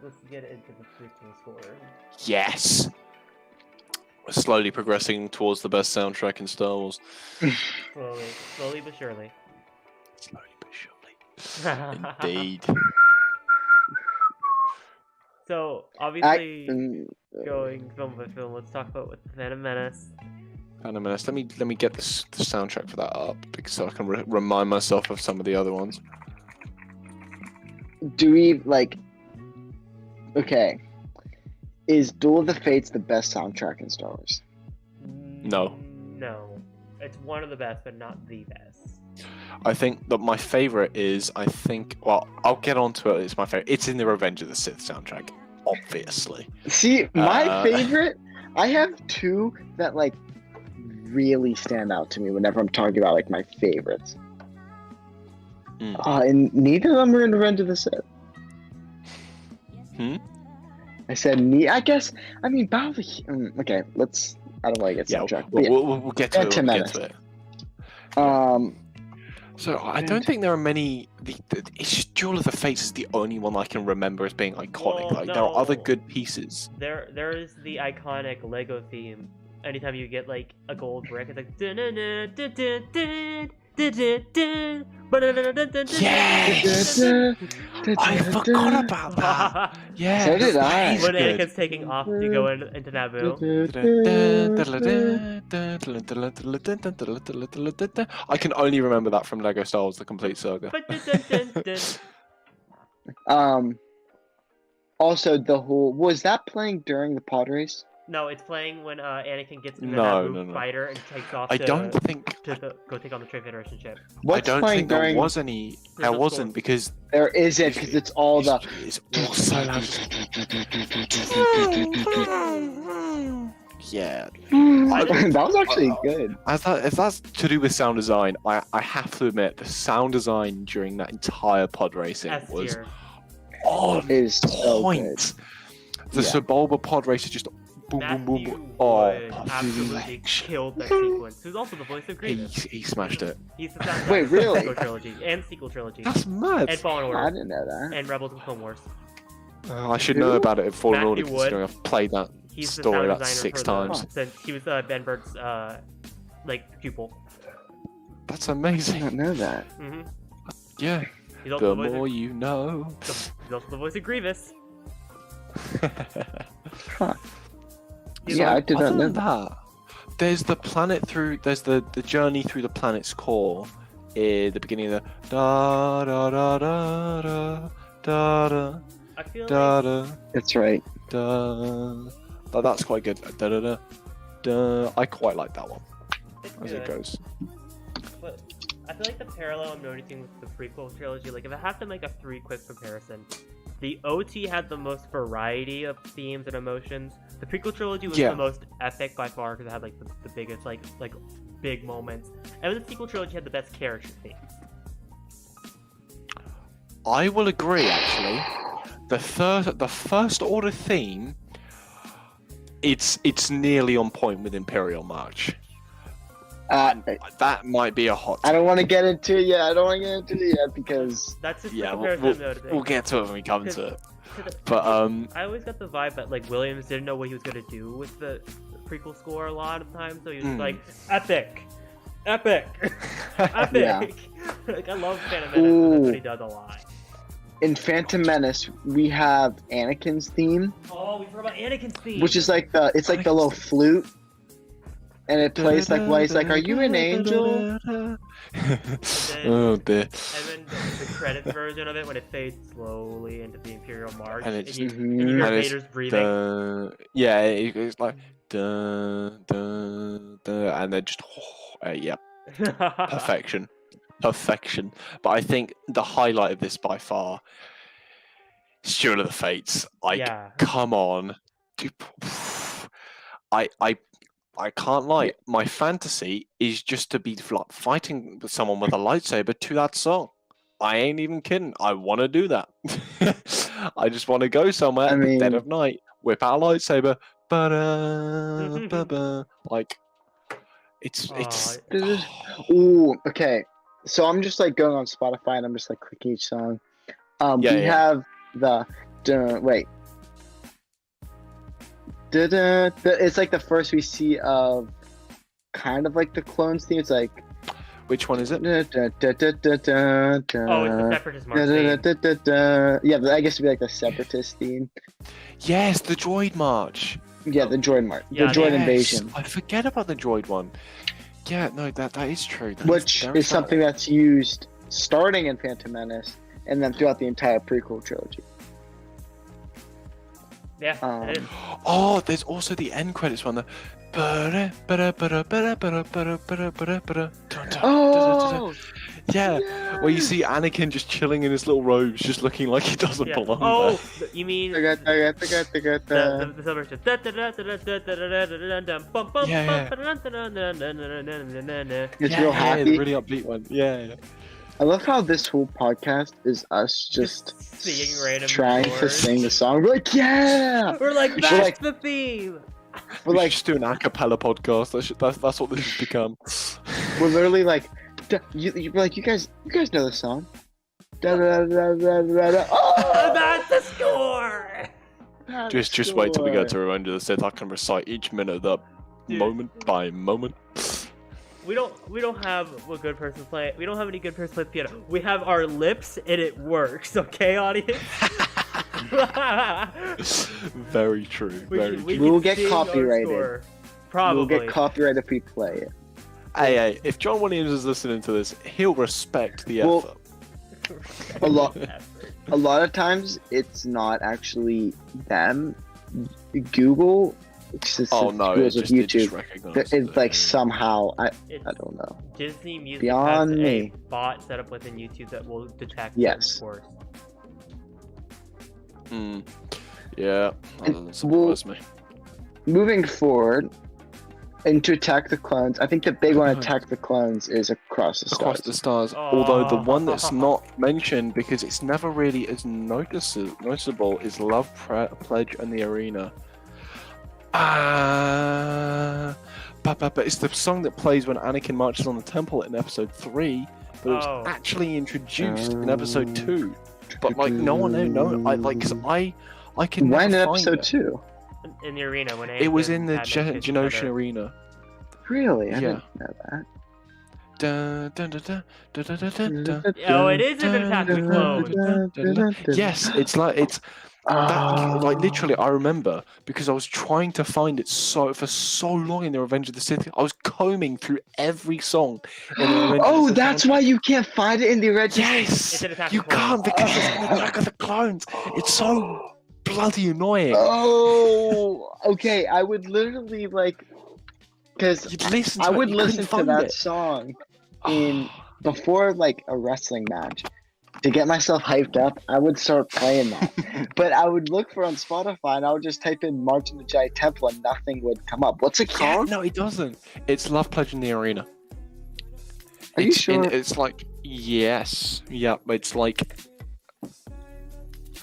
let's get into the prequel score. Yes. We're slowly progressing towards the best soundtrack in Star Wars. Slowly but surely. Slowly but surely. Indeed. So I, obviously, mm, going film by film, let's talk about with Phantom Menace. Phantom Menace. Let me get the soundtrack for that up because so I can remind myself of some of the other ones. do we like? Okay, is Duel of the Fates the best soundtrack in Star Wars? No. No. It's one of the best, but not the best. I think that my favorite is well, I'll get onto it. It's my favorite. It's in the Revenge of the Sith soundtrack, obviously. See, my Uh, favorite. I have two that like really stand out to me whenever I'm talking about like my favorites. Mm. And neither of them are in Revenge of the Sith. Hmm? I said I guess. I mean, Battle of the. Okay, let's. I don't want to get Yeah, sidetracked. but we'll get to it. Phantom We'll get to Menace. it. So I don't think there are many. It's just Duel of the Fates is the only one I can remember as being iconic. Well, Like there are other no. good pieces. There is the iconic Lego theme. Anytime you get like a gold brick, it's like dun-dun-dun, dun-dun-dun, dun-dun-dun, ba-dun-dun-dun-dun-dun. Yes! I forgot about that. Yeah. So did I. he's When good. Anakin's taking off to go into Naboo. I can only remember that from Lego Star Wars: The Complete Saga. Ba-dun-dun-dun-dun. Also, the whole was that playing during the pod race? No, it's playing when Anakin gets into No, the no. fighter and takes off I to, don't think. go take on the Trade Federation ship. What's I don't playing think there during? was any. There's There no wasn't score. because There isn't because it's all the. it's all so loud. Yeah. That was actually good. If that's to do with sound design, I have to admit the sound design during that entire pod racing S was tier. on Is so point. The Yeah. Sebulba pod race is just boom, boom, Matthew boom, boom. Oh, Wood absolutely killed that sequence. Who's also the voice of Grievous. he smashed it. He's the soundtrack Wait, of the really? sequel trilogy and sequel trilogy That's mad. and Fallen I Order didn't know that. and Rebels and Clone Wars. I should know about it in Fallen Order Matthew Wood. considering I've played that He's the story sound about designer 6 for the, times. since he was Ben Burtt's pupil. That's I amazing. didn't know that. hmm Yeah. He's also The the voice more of, you know. he's also the voice of Grievous. Huh. He's Yeah, I like- did Other not know than that. that, there's the planet through. There's the journey through the planet's core. In the beginning of the da da da da da da da I feel da like da That's right. da. That's quite good. Da da da da. I quite like that one it's as good, it goes. but I feel like the parallel I'm noticing with the prequel trilogy, like if I have to make a 3 quick comparison, the OT had the most variety of themes and emotions. The prequel trilogy was Yeah. the most epic by far because it had like the biggest like big moments, and the sequel trilogy had the best character themes. I will agree. Actually, the first order theme, it's nearly on point with Imperial March. That might be a hot. I don't want to get into it yet. I don't want to get into it yet because That's just Yeah, the we'll, comparison I'm we'll, noticing. we'll get to it when we come to it. 'Cause But I always got the vibe that like Williams didn't know what he was gonna do with the prequel score a lot of times, so he was just like epic, epic, epic. Yeah. Like I love Phantom Menace, and that's what he does a lot. in Phantom Menace we have Anakin's theme, Oh, we forgot about Anakins Theme, which is like the little flute, and it plays like while he's like, "Are you an angel?" Oh dear. and then the credits version of it when it fades slowly into the Imperial March, And it's- you Mhm. hear and it's Vader's breathing. Yeah, it's like dun, dun, dun, and then just yeah, perfection. But I think the highlight of this by far, Steward of the Fates. Like, Yeah. come on, dude, I can't lie. My fantasy is just to be like, fighting with someone with a lightsaber to that song. I ain't even kidding. I want to do that. I just want to go somewhere I at the dead mean- of night, whip out a lightsaber, ba-da, ba-ba. Like it's Ooh, okay. So I'm just like going on Spotify and I'm just like clicking each song. Yeah, We yeah. have the wait. It's like the first we see of kind of like the clones theme. It's like which one is it? Oh, it's the Separatist March theme. Yeah, I guess it'd be like the Separatist theme. Yes, the droid march. Yeah, the droid march, Yeah, the droid Yes, invasion, I forget about the droid one. Yeah, no, that is true. which is something that's used starting in Phantom Menace and then throughout the entire prequel trilogy. Yeah, it is. Oh, there's also the end credits one. Oh, Yeah, where you see Anakin just chilling in his little robes, just looking like he doesn't Yeah. belong Oh, you mean I got the celebration? It's yeah, real yeah, happy. the really upbeat one. Yeah. I love how this whole podcast is us just singing random trying to chords. sing the song. We're like, yeah! We're like, should, that's like- the theme. We're We like, should just do an a cappella podcast. That's what this has become. we're literally like, you're like, you guys know the song. Oh! That's the score. Just wait till we get to Revenge of the Sith. I can recite each minute of that Dude. moment by moment. We don't have a good person play. We don't have any good person play the piano. We have our lips and it works. Okay, audience. Very true. Very true. We will can get sing our copyrighted. score. We'll Probably. get copyright if we play it. Hey, if John Williams is listening to this, he'll respect the Well, effort. A lot of times it's not actually them. Google. It's just Oh no, Google's with it just YouTube. recognizes It's it. like somehow I It's don't know. Disney Music Beyond has me. a bot set up within YouTube that will detect Yes. scores. Yeah, that And doesn't surprise me. Moving forward into Attack the Clones, I think the big one, Attack the Clones, is Across the Stars. Across the Stars. Although the one that's not mentioned because it's never really as noticeable is Love Pledge and the Arena. But it's the song that plays when Anakin marches on the temple in episode 3, but it was actually introduced in episode 2. But like no one cause I can When in never find episode it. 2? In the arena when It was in the Padme kiss each Genosha other. Arena. Really? I Yeah. didn't know that. Dun, dun, dun, dun, dun, dun, dun, dun, dun. Oh, it is in Attack of the Clones. Yes, it's that, like literally I remember because I was trying to find it for so long in the Revenge of the Sith. I was combing through every song in the Revenge of the Oh, Sith that's soundtrack. why you can't find it in the original. Yes, It's in Attack you of the Clones. can't because it's in Attack of the Clones. It's so bloody annoying. Oh, okay. I would literally because You'd listen to I it, would you listen couldn't to find that it. song before like a wrestling match. To get myself hyped up, I would start playing that. But I would look for on Spotify and I would just type in March in the Giant Temple and nothing would come up. What's it Yeah, called? no, it doesn't. It's Love Pledge in the Arena. Are you sure? It's like yes, yeah. It's like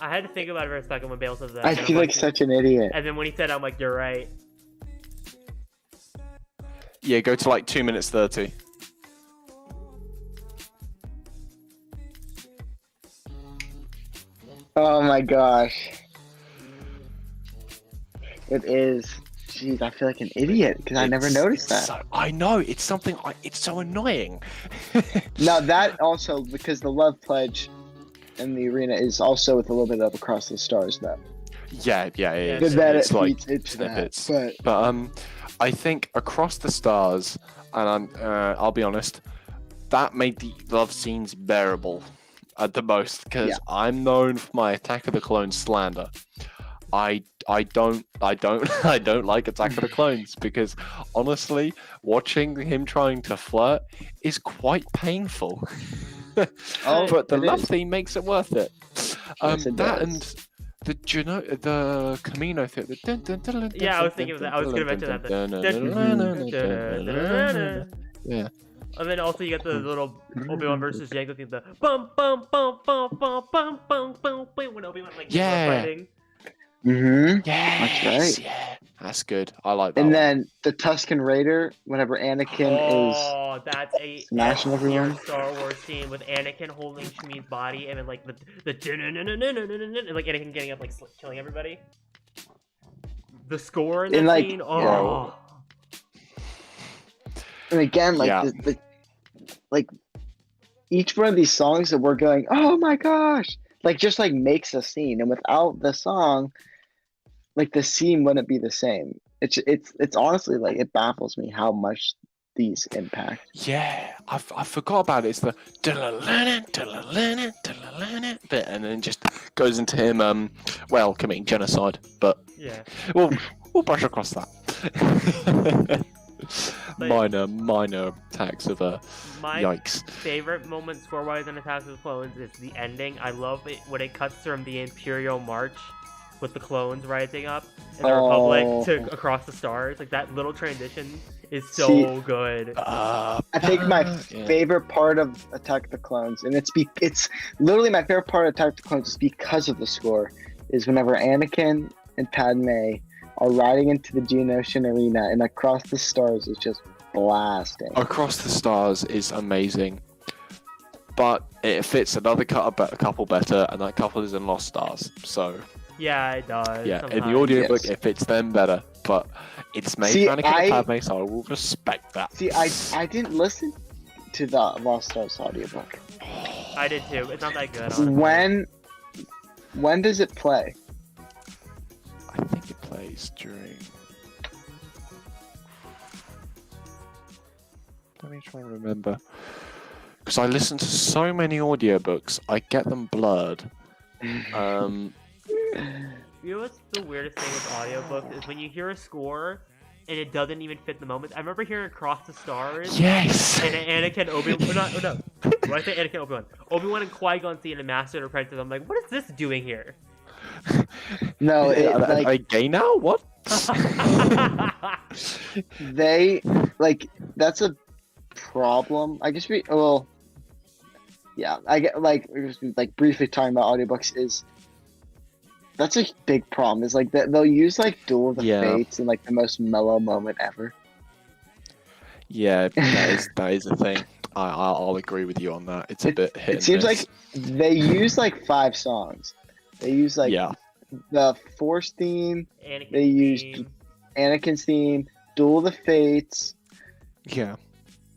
I had to think about it for a second when Bale said that. I and I'm feel like such an idiot. And then when he said, I'm like, you're right. yeah. Go to like 2 minutes 30. Oh my gosh. It is. Jeez, I feel like an idiot because I never noticed that. I know it's something. It's so annoying. Now that also because the Love Pledge in the arena is also with a little bit of Across the Stars though. Yeah, it Good is. that It's it like feeds into snippets. that, But I think Across the Stars, and I'll be honest, that made the love scenes bearable at the most because I'm known for my Attack of the Clones slander. I don't like Attack of the Clones because honestly, watching him trying to flirt is quite painful. Oh, but the it love is. theme makes it worth it. Yes, it That does. and the Camino thing. Yeah, I was thinking of that. I was going to mention that. Yeah. And then also you got the little Obi-Wan versus Jango thing, the bum bum bum bum bum bum bum bum bum when Obi-Wan like fighting. Mm-hmm. Yeah, That's right. Yeah, that's good. I like that. And one. then the Tusken Raider, whenever Anakin is Oh, that's a smashing everyone. Star Wars scene with Anakin holding Shmi's body and then like the and like Anakin getting up like killing everybody. The score in that And, like, scene, oh. And again, like Yeah. the like each one of these songs that we're going, oh my gosh, like just like makes a scene, and without the song, like the scene wouldn't be the same. It's honestly like it baffles me how much these impact. Yeah, I forgot about it. It's the bit, and then just goes into him, committing genocide. But Yeah. we'll brush across that. minor attacks of My yikes. favorite moment score-wise in Attack of the Clones is the ending. I love it when it cuts from the Imperial March with the clones rising up and the Republic to Across the Stars. Like that little transition is so good. I think my favorite part of Attack the Clones, and it's literally my favorite part of Attack the Clones is because of the score, is whenever Anakin and Padme are riding into the Geonosian arena and Across the Stars is just blasting. Across the Stars is amazing, but it fits another couple better, and that couple is in Lost Stars. So Yeah, it does. yeah, in sometimes. the audiobook Yes. it fits them better, but it's made See, for Anakin and Padme, so I will respect that. See, I didn't listen to the Lost Stars audiobook. I did too. It's not that good. Honestly. When does it play? I think it plays during. Let me try and remember. because I listen to so many audiobooks, I get them blurred. You know what's the weirdest thing with audiobooks is when you hear a score and it doesn't even fit the moment. I remember hearing Across the Stars. Yes. And Anakin, Obi-Wan, no. When I say Anakin, Obi-Wan and Qui-Gon scene in Master and Apprentice, I'm like, what is this doing here? No, Are they gay now? What? they that's a problem. I guess I get like briefly talking about audiobooks is that's a big problem. Is like that they'll use like Duel of the Fates in like the most mellow moment ever. Yeah, that is a thing. I'll agree with you on that. It's a bit hit. It seems like they use like 5 songs. They use like the Force theme. They used Anakin's theme, Duel of the Fates. Yeah.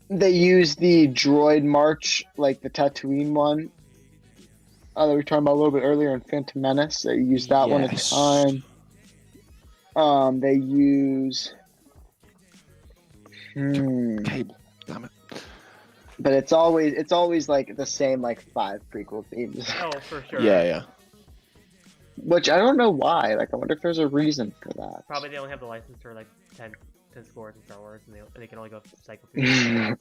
They use the droid march, like the Tatooine one. That we were talking about a little bit earlier in Phantom Menace. They use that one a ton. They use Cable. Damn it. But it's always like the same like 5 prequel themes. Oh, for sure. Yeah. Which I don't know why. Like, I wonder if there's a reason for that. Probably they only have the license for like 10 scores in Star Wars, and they can only go cycle through.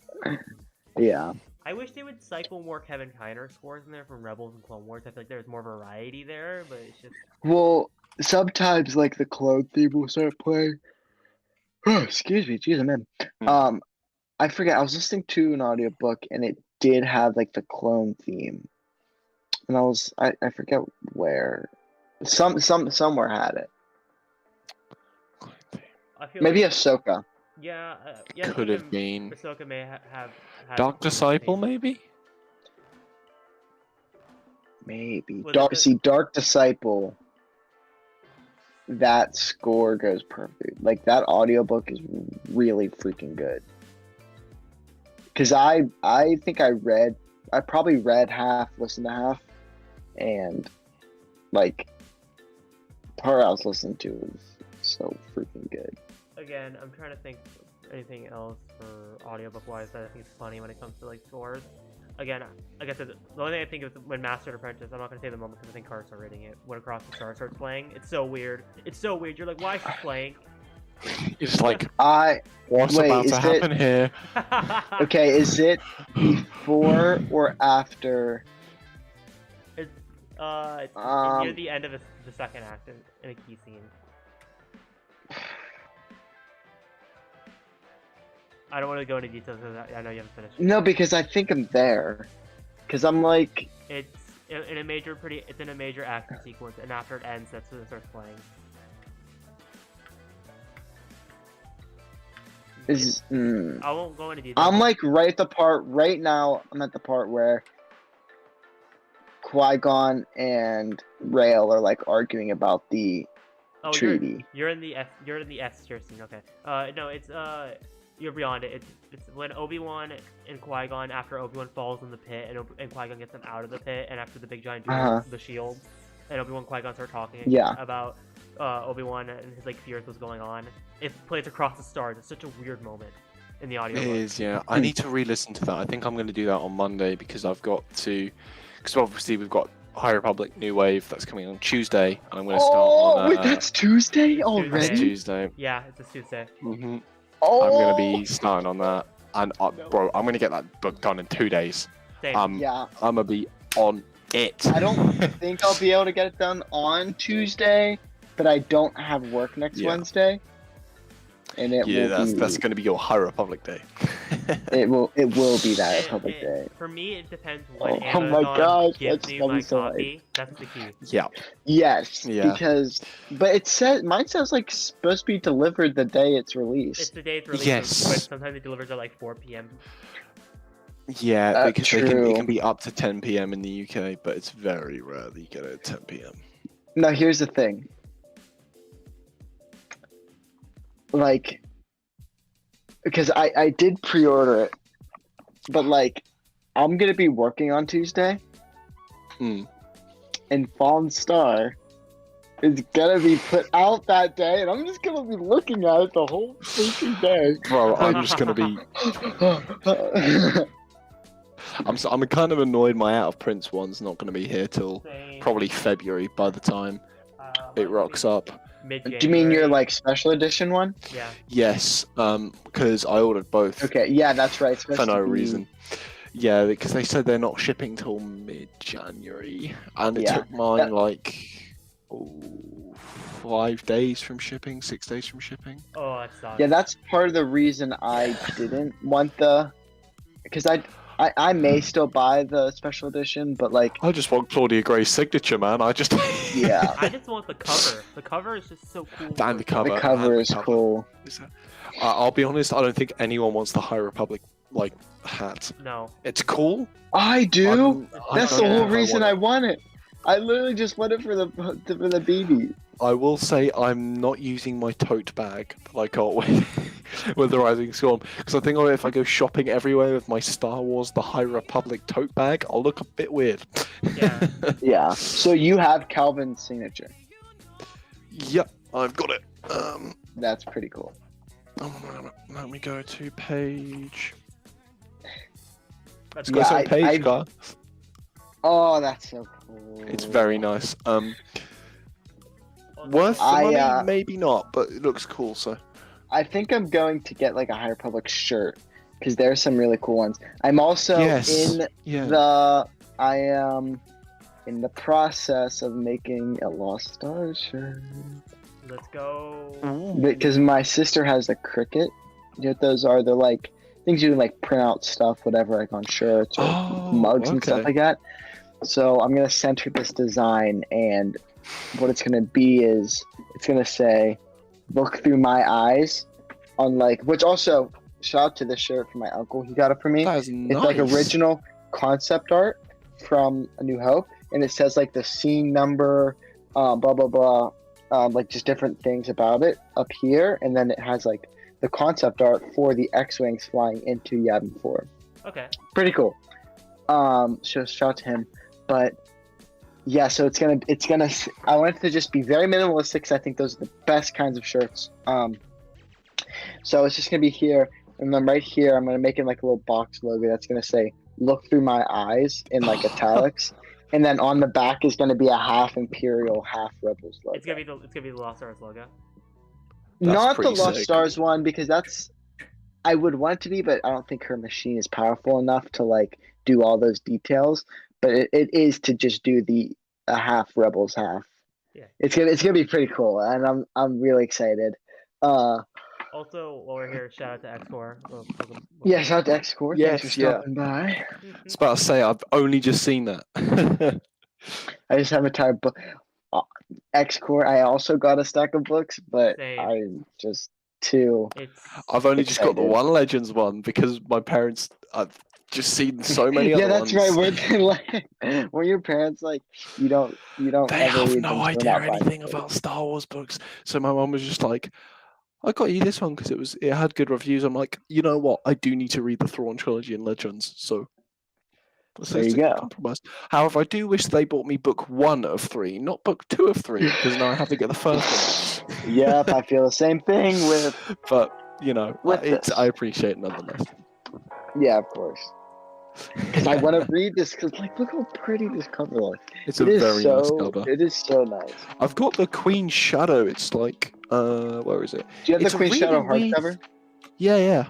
Yeah. I wish they would cycle more Kevin Kiner scores in there from Rebels and Clone Wars. I feel like there's more variety there, but it's just. Well, sometimes like the clone theme will start playing. Oh, excuse me, jeez, man. I forget. I was listening to an audiobook and it did have like the clone theme, and I forget where. Somewhere had it. I feel Maybe like, Ahsoka. Yeah, Could have been. Ahsoka may have Dark Disciple, maybe? Maybe. Was Dark Disciple. That score goes perfect. Like, that audiobook is really freaking good. Because I think I probably read half, listened to half, and, like, part I was listening to was so freaking good. Again, I'm trying to think of anything else for audiobook wise that I think is funny when it comes to like scores. Again, like I said, the only thing I think of is when Master and Apprentice. I'm not gonna say the moment because I think Cards are reading it. When Across the Stars starts playing, it's so weird. It's so weird. You're like, why is she playing? It's like, what's about to happen here? Okay, is it before or after? It's near the end of the second act in a key scene. I don't want to go into details because I know you haven't finished. No, because I think I'm there. Because I'm like... It's in a major action sequence, and after it ends, that's when it starts playing. I won't go into details. I'm like right now, I'm at the part where Qui-Gon and Rael are like arguing about the treaty. You're in the S tier scene, okay. No, it's you're beyond it. It's when Obi-Wan and Qui-Gon, after Obi-Wan falls in the pit and Qui-Gon gets them out of the pit, and after the big giant duel, the shield, and Obi-Wan and Qui-Gon start talking about Obi-Wan and his like fears what's going on. It plays Across the Stars. It's such a weird moment in the audio. It is, yeah. I need to re-listen to that. I think I'm going to do that on Monday because because obviously we've got High Republic New Wave that's coming on Tuesday, and I'm going to start on. Wait, that's Tuesday already. It's Tuesday. Yeah, it's a Tuesday. Mm-hmm. I'm going to be starting on that, and bro, I'm going to get that book done in 2 days. Same. I'm going to be on it. I don't think I'll be able to get it done on Tuesday, but I don't have work next Wednesday. And that's going to be your High Republic day. it will be that Republic day. For me, it depends when Amazon my gosh, gives me my copy. That's the key. Yeah. Yes. Yeah. Because, but mine says like supposed to be delivered the day it's released. It's the day it's released. Yes. But sometimes it delivers at like 4 p.m. Yeah, because it can be up to 10 p.m. in the UK, but it's very rare that you get it at 10 p.m. Now here's the thing. Like, because I did pre-order it, but like, I'm gonna be working on Tuesday, and Fallen Star is gonna be put out that day, and I'm just gonna be looking at it the whole freaking day. Bro, I'm just gonna be. I'm kind of annoyed. My out of prints one's not going to be here till Same. probably February by the time it rocks up. Do you mean your like special edition one? Yeah. Yes, because I ordered both. Okay, yeah, that's right. It's supposed For no to be- reason. Yeah, because they said they're not shipping till mid-January, and it Yeah. took mine like 5 days from shipping, 6 days from shipping. Oh, that sucks. Yeah, that's part of the reason I didn't want because I may still buy the special edition, but like, I just want Claudia Gray's signature, man. I just yeah, I just want the cover. The cover is just so cool. And the cover. the cover and is the cover. cool. I'll be honest. I don't think anyone wants the High Republic like hat. No. It's cool. I do. I That's don't the know whole if reason I want want it. I literally just want it for the BB. I will say I'm not using my tote bag that I got with the Rising Storm, because I think if I go shopping everywhere with my Star Wars The High Republic tote bag, I'll look a bit weird. Yeah. Yeah. So you have Calvin's signature. Yep, I've got it. That's pretty cool. Let me go to page. That's Let's go Yeah, to page, I- Gar. Oh, that's so cool. It's very nice. Worth the money? Maybe not, but it looks cool. So I think I'm going to get like a High Republic shirt because there's some really cool ones. I'm also Yes. in yeah. I am in the process of making a Lost Stars shirt Let's go. because my sister has a Cricut. You know what those are? They're like things you can like print out stuff, whatever, like on shirts or mugs and stuff okay. like that. So I'm gonna send her this design, and what it's gonna be is it's gonna say, "Look through my eyes," on like, which also shout out to this shirt from my uncle. He got it for me. That is It's nice. like original concept art from A New Hope, and it says like the scene number, blah blah blah, like just different things about it up here, and then it has like the concept art for the X-wings flying into Yavin 4. Okay. Pretty cool. So shout out to him, but yeah, so it's gonna. I want it to just be very minimalistic because I think those are the best kinds of shirts. So it's just gonna be here, and then right here, I'm gonna make it like a little box logo that's gonna say "Look through my eyes" in like italics, and then on the back is gonna be a half Imperial, half Rebels logo. It's gonna be the Lost Stars logo. That's Not the pretty Lost sick. Stars one because that's. I would want it to be, but I don't think her machine is powerful enough to like do all those details. But it is to just do a half Rebels half. Yeah. It's gonna be pretty cool, and I'm really excited. Also, while we're here, shout out to X4. Yeah, shout out to X-Core. Yes, Thanks for yeah. stopping by. I was about to say I've only just seen that. I just have a entire book. X-Core. I also got a stack of books, but Same. I'm just too. It's I've only just got the Excited. One Legends one because my parents. I've just seen so many Yeah, other that's ones. right. Were like, were your parents like you don't They ever have read no them, so we're idea not buying anything them. about Star Wars books. So my mum was just like, "I got you this one because it had good reviews." I'm like, you know what? I do need to read the Thrawn trilogy and Legends, so let's There you stick to go. compromise. However, I do wish they bought me book 1 of 3, not book 2 of 3, because now I have to get the first one. Yep, I feel the same thing with. But you know, With it's this. I appreciate it nonetheless. Yeah, of course. Because I want to read this. Because like, look how pretty this cover looks. It's a It is very so. nice cover. It is so nice. I've got the Queen's Shadow. It's like, where is it? Do you have It's the a Queen really Shadow weird- hardcover? Yeah.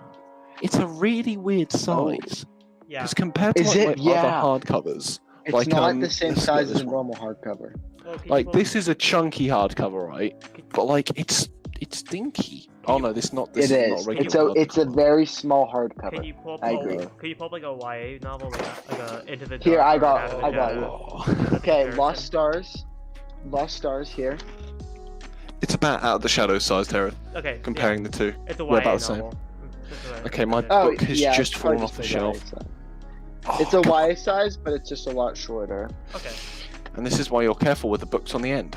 It's a really weird size. yeah. Because compared to Is like, it? my Yeah. other hardcovers, It's like, not the same let's get size this as a one. normal hardcover. Well, can you Like pull- this is a chunky hardcover, right? But like it's dinky. Oh no, this not. This It is not is. regular. It's a hardcover. very small Can hardcover. you pull up? I agree. Can you pull up like a YA novel, like a Into the Dark? Here, I or got- Out of the I got Shadows? you. That's a Okay, comparison. Lost Stars here. It's about Out of the Shadows sized, Hereth. Okay. Comparing the two. Yeah. It's a We're YA about the same. novel. That's Okay, my yeah. Oh, book has yeah, just it's probably fallen off the a shelf. YA size. Oh, It's a God. YA size, but it's just a lot shorter. Okay. And this is why you're careful with the books on the end.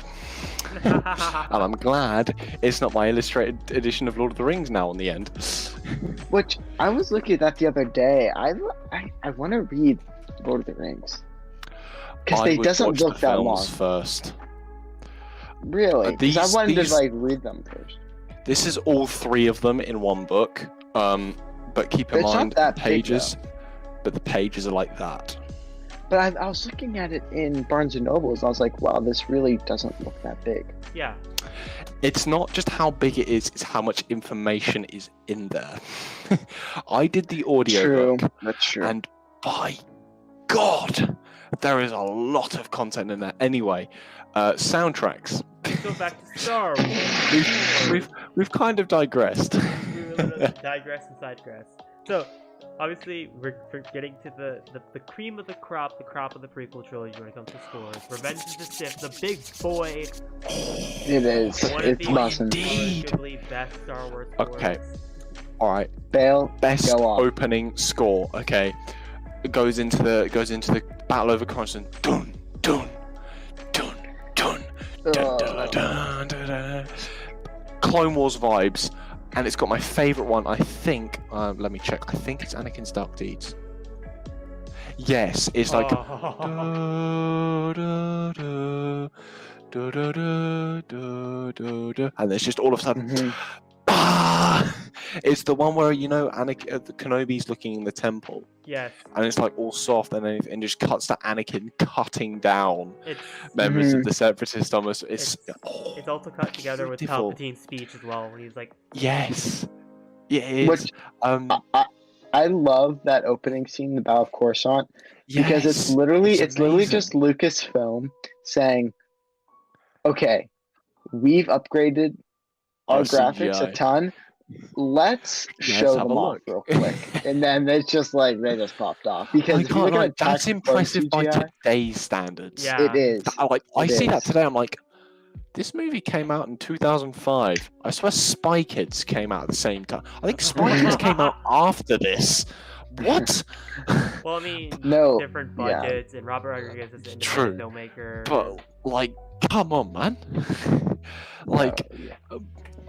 And I'm glad it's not my illustrated edition of Lord of the Rings now on the end. Which I was looking at that the other day. I want to read Lord of the Rings because I it would doesn't watch look the that films long. first. Really? 'Cause these- I wanted these- to like read them first. This is all 3 of them in one book. But keep in It's not mind, that big, pages. but the pages are like that. But I was looking at it in Barnes and Nobles. And I was like, wow, this really doesn't look that big. Yeah. It's not just how big it is; it's how much information is in there. I did the audio True, book, that's true. and by God, there is a lot of content in there. Anyway, soundtracks. Let's go back to Star Wars. We've kind of digressed. We were literally digress and sidegress. So, obviously, we're getting to the cream of the crop of the prequel trilogy when it comes to scores. Revenge of the Sith, the big boy. It is. One It's of the awesome. arguably best Star Wars scores. Okay. All right. Bale, Best go on. opening score. Okay, it goes into the battle over Coruscant. Dun dun dun dun dun dun dun dun dun. Clone Wars vibes, and it's got my favorite one. I think. Let me check. I think it's Anakin's Dark Deeds. Yes, it's like. Oh. Da, da, da, da, da, da, da, da, and it's just all of a sudden. Mhm. Ah! It's the one where the Kenobi's looking in the temple, Yes. and it's like all soft, and then it just cuts to Anakin cutting down It's members of the Separatist. Almost, it's also cut together with beautiful. Palpatine's speech as well when he's like, Yes, yeah, it is. Which- I love that opening scene, the Battle of Coruscant, because it's Yes, literally amazing. just Lucasfilm saying, "Okay, we've upgraded our Our graphics a CGI. ton. Let's show have them a off look." real quick." And then it's just like they just popped off I because if you can't look lie, at that's Attack of the Clones impressive by CGI, today's standards. yeah. it is. I It see that is. today. I'm like, this movie came out in 2005. I swear Spy Kids came out at the same time. I think Spy Kids came out after this. What? Well, I mean, No, different yeah. budgets, and Robert Rodriguez is an True. independent filmmaker. But like, come on, man. Like, yeah.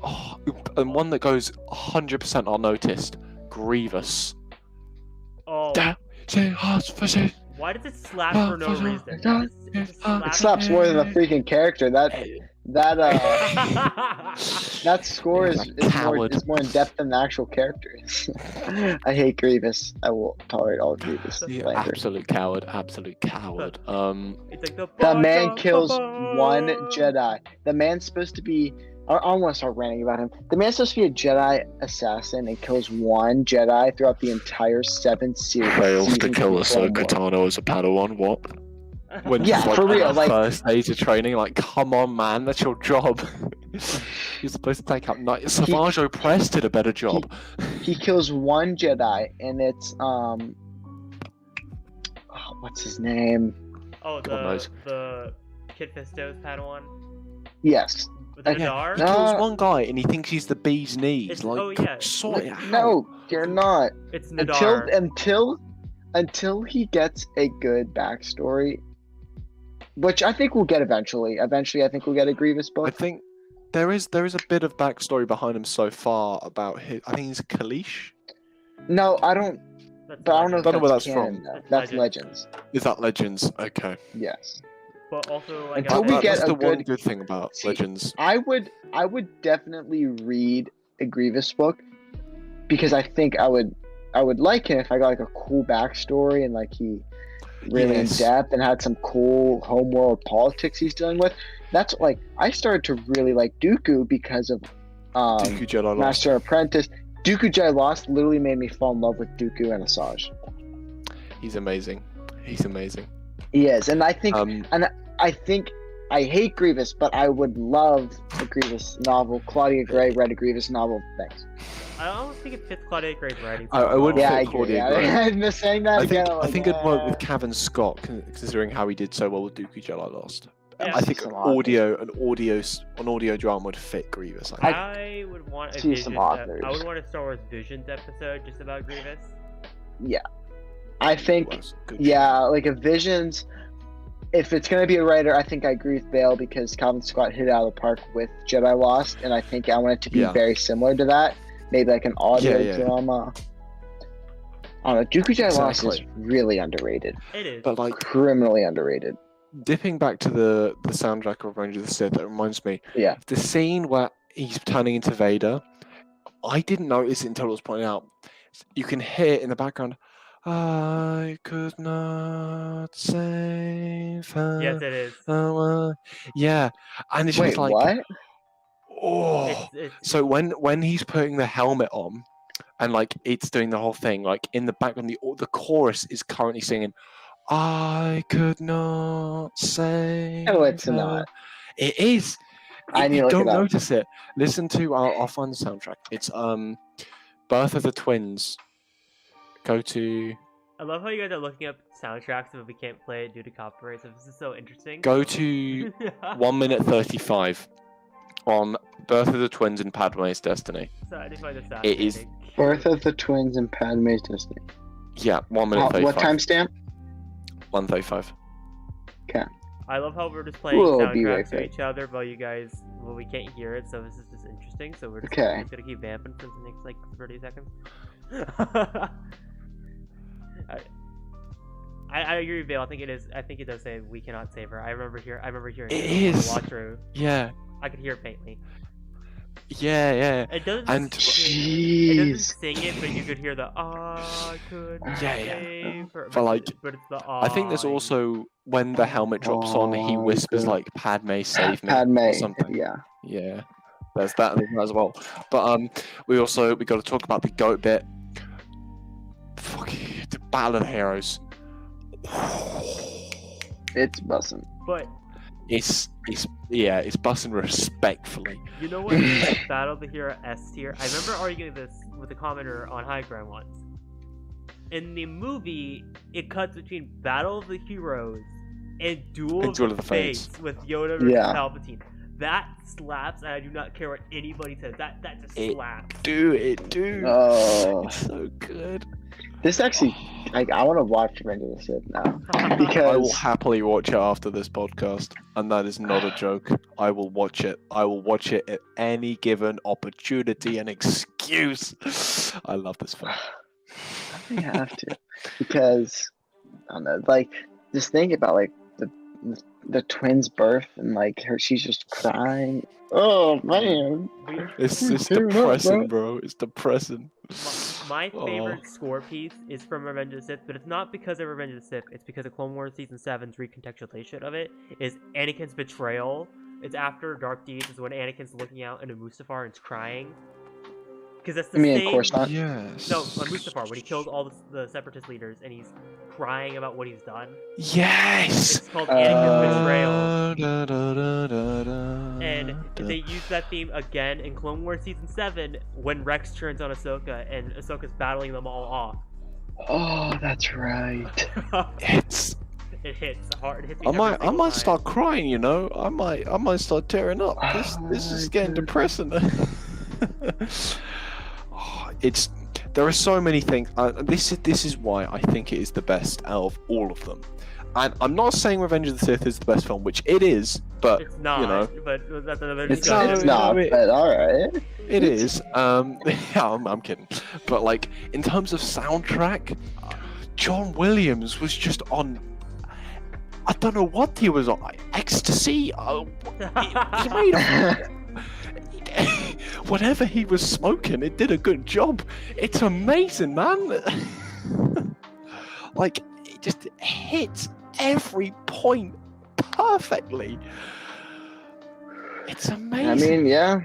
oh, and one that goes 100% unnoticed. Grievous. Oh, why does it slap for no reason? It just It slaps more than the freaking character. That score is more in depth than the actual character is. I hate Grievous. I will tolerate all Grievous Yeah, slander. absolute coward. Absolute coward. It's like the man kills one Jedi. The man's supposed to be. I don't want to start ranting about him. The man's supposed to be a Jedi assassin and kills one Jedi throughout the entire 7 series. Fails to kill a Ahsoka Tano as a Padawan. What? When Yeah, she's, for real, on like- first days of training, like, come on, man, that's your job. You're supposed to take up night. Savage Opress did a better job. He kills one Jedi, and it's what's his name? Oh, God knows. the Kid Fisto's Padawan Yes. with the Okay. Nadar. He kills one guy and he thinks he's the bee's knees. It's- Like, oh, yeah. sort it out. No, you're not. It's Nadar. Until he gets a good backstory, which I think we'll get eventually. Eventually, I think we'll get a Grievous I book. think there is a bit of backstory behind him so far about his. I think he's Kalish. No, I don't. That's But I don't know if Don't know where that's that's canon, from. though. That's That's Legends. Legends. Is that Legends? Okay. Yes. But also, like, Until I we think- get that's a the one good- good thing about See, Legends. I would definitely read a Grievous book because I think I would like him if I got like a cool backstory and like he really Yes. in depth and had some cool homeworld politics he's dealing with. That's like I started to really like Dooku because of Dooku Jedi Lost. Master and Apprentice. Dooku Jedi Lost literally made me fall in love with Dooku and Asajj. He's amazing. He's amazing. He is, and I think Um, I hate Grievous, but I would love a Grievous novel. Claudia Gray read a Grievous novel. Thanks. I don't think it fits Claudia Gray's writing. I wouldn't Yeah, fit I agree. Claudia Gray. I'm just saying that I think again. I'm like, it'd work with Cavan Scott, considering how he did so well with Dooku Jedi Lost. Yeah. I think Some odd an audio drama would fit Grievous. I think. I would want a see Vision. some I authors. would want a Star Wars Visions episode just about Grievous. I think, Was good yeah, like a Visions. If it's gonna be a writer, I think I agree with Bale because Calvin Scott hit it out of the park with Jedi Lost, and I think I want it to be Yeah. very similar to that. Maybe like an audio Yeah. drama. I don't know. Dooku Jedi Lost is Exactly. really underrated. It is. But like Criminally underrated. dipping back to the soundtrack of Revenge of the Sith, that reminds me. Yeah. The scene where he's turning into Vader, I didn't notice it until it was pointed out. You can hear in the background, I could not save her. Yes, it is. Yeah, and it's Wait, just like, what? oh. It's So when he's putting the helmet on, and like it's doing the whole thing, like in the background, the chorus is currently singing, "I could not save No, it's her." not. It is. I need You to look don't it up. notice it. Listen to. I'll find the soundtrack. It's Birth of the Twins. Go to I love how you guys are looking up soundtracks, but we can't play it due to copyright. So this is so interesting. go to 1:35 on Birth of the Twins and Padme's Destiny. So I just find this It is- fascinating. Birth of the Twins and Padme's Destiny. Yeah, 1:35. What timestamp? 1:35. I love how we're just playing We'll be right soundtracks to back. each other, but you guys, well, we can't hear it, so this is just interesting. So we're just, Okay. just gonna keep vamping for the next like 30 seconds. I agree, Vale. I think it is. I think it does say we cannot save her. I remember hearing It on the is. walkthrough. Yeah, I could hear it faintly. yeah. It doesn't. And- It doesn't Jeez. sing it, but you could hear the I could Yeah. save her. But, like, but it's the I think there's I. also when the helmet drops on, he Oh, whispers good. like "Padme, save me" Padme. or something. Yeah. Yeah, there's that as well. But we got to talk about the goat bit. Fuck the Battle of the Heroes. It's bussin'. But It's busting respectfully. you know what makes Battle of the Hero S tier? I remember arguing this with a commenter on High Ground once. In the movie, it cuts between Battle of the Heroes and Duel of the Fates with Yoda versus Yeah. Palpatine. That slaps, and I do not care what anybody says. That just It- slaps. Dude. Oh, It's so good. this actually, like, I want to watch Revenge of the Sith now I will because happily watch it after this podcast, and that is not a joke. I will watch it. I will watch it at any given opportunity and excuse. I love this film. I have to because I don't know, like, just think about like the twins' birth and like she's just crying. Oh man, It's Tear it up, depressing, bro. It's depressing. My favorite Oh. score piece is from Revenge of the Sith, but it's not because of Revenge of the Sith. It's because of Clone Wars Season 7's recontextualization of it. Is Anakin's betrayal. It's after Dark Deeds. Is when Anakin's looking out into Mustafar and it's crying. Because that's the I mean, same. of course not. Yes. No, on Mustafar when he kills all the Separatist leaders and he's crying about what he's done. Yes. It's called Anakin's betrayal. Da, da, da, da, da, And da. they use that theme again in Clone Wars Season 7 when Rex turns on Ahsoka and Ahsoka's battling them all off. Oh, that's right. It's. It hits hard. It hits me I every might single time. start crying. You know. I might start tearing up. This is getting Dude. depressing. Oh, there are so many things. This is why I think it is the best out of all of them. And I'm not saying Revenge of the Sith is the best film, which it is, but It's not, you know, but that's another It's not- discussion. it's not, it- but all right. it is. Yeah, I'm kidding. But like in terms of soundtrack, John Williams was just on. I don't know what he was on. Like, ecstasy. He made whatever he was smoking, it did a good job. It's amazing, man. Like it just hits every point perfectly. It's I amazing. mean, yeah,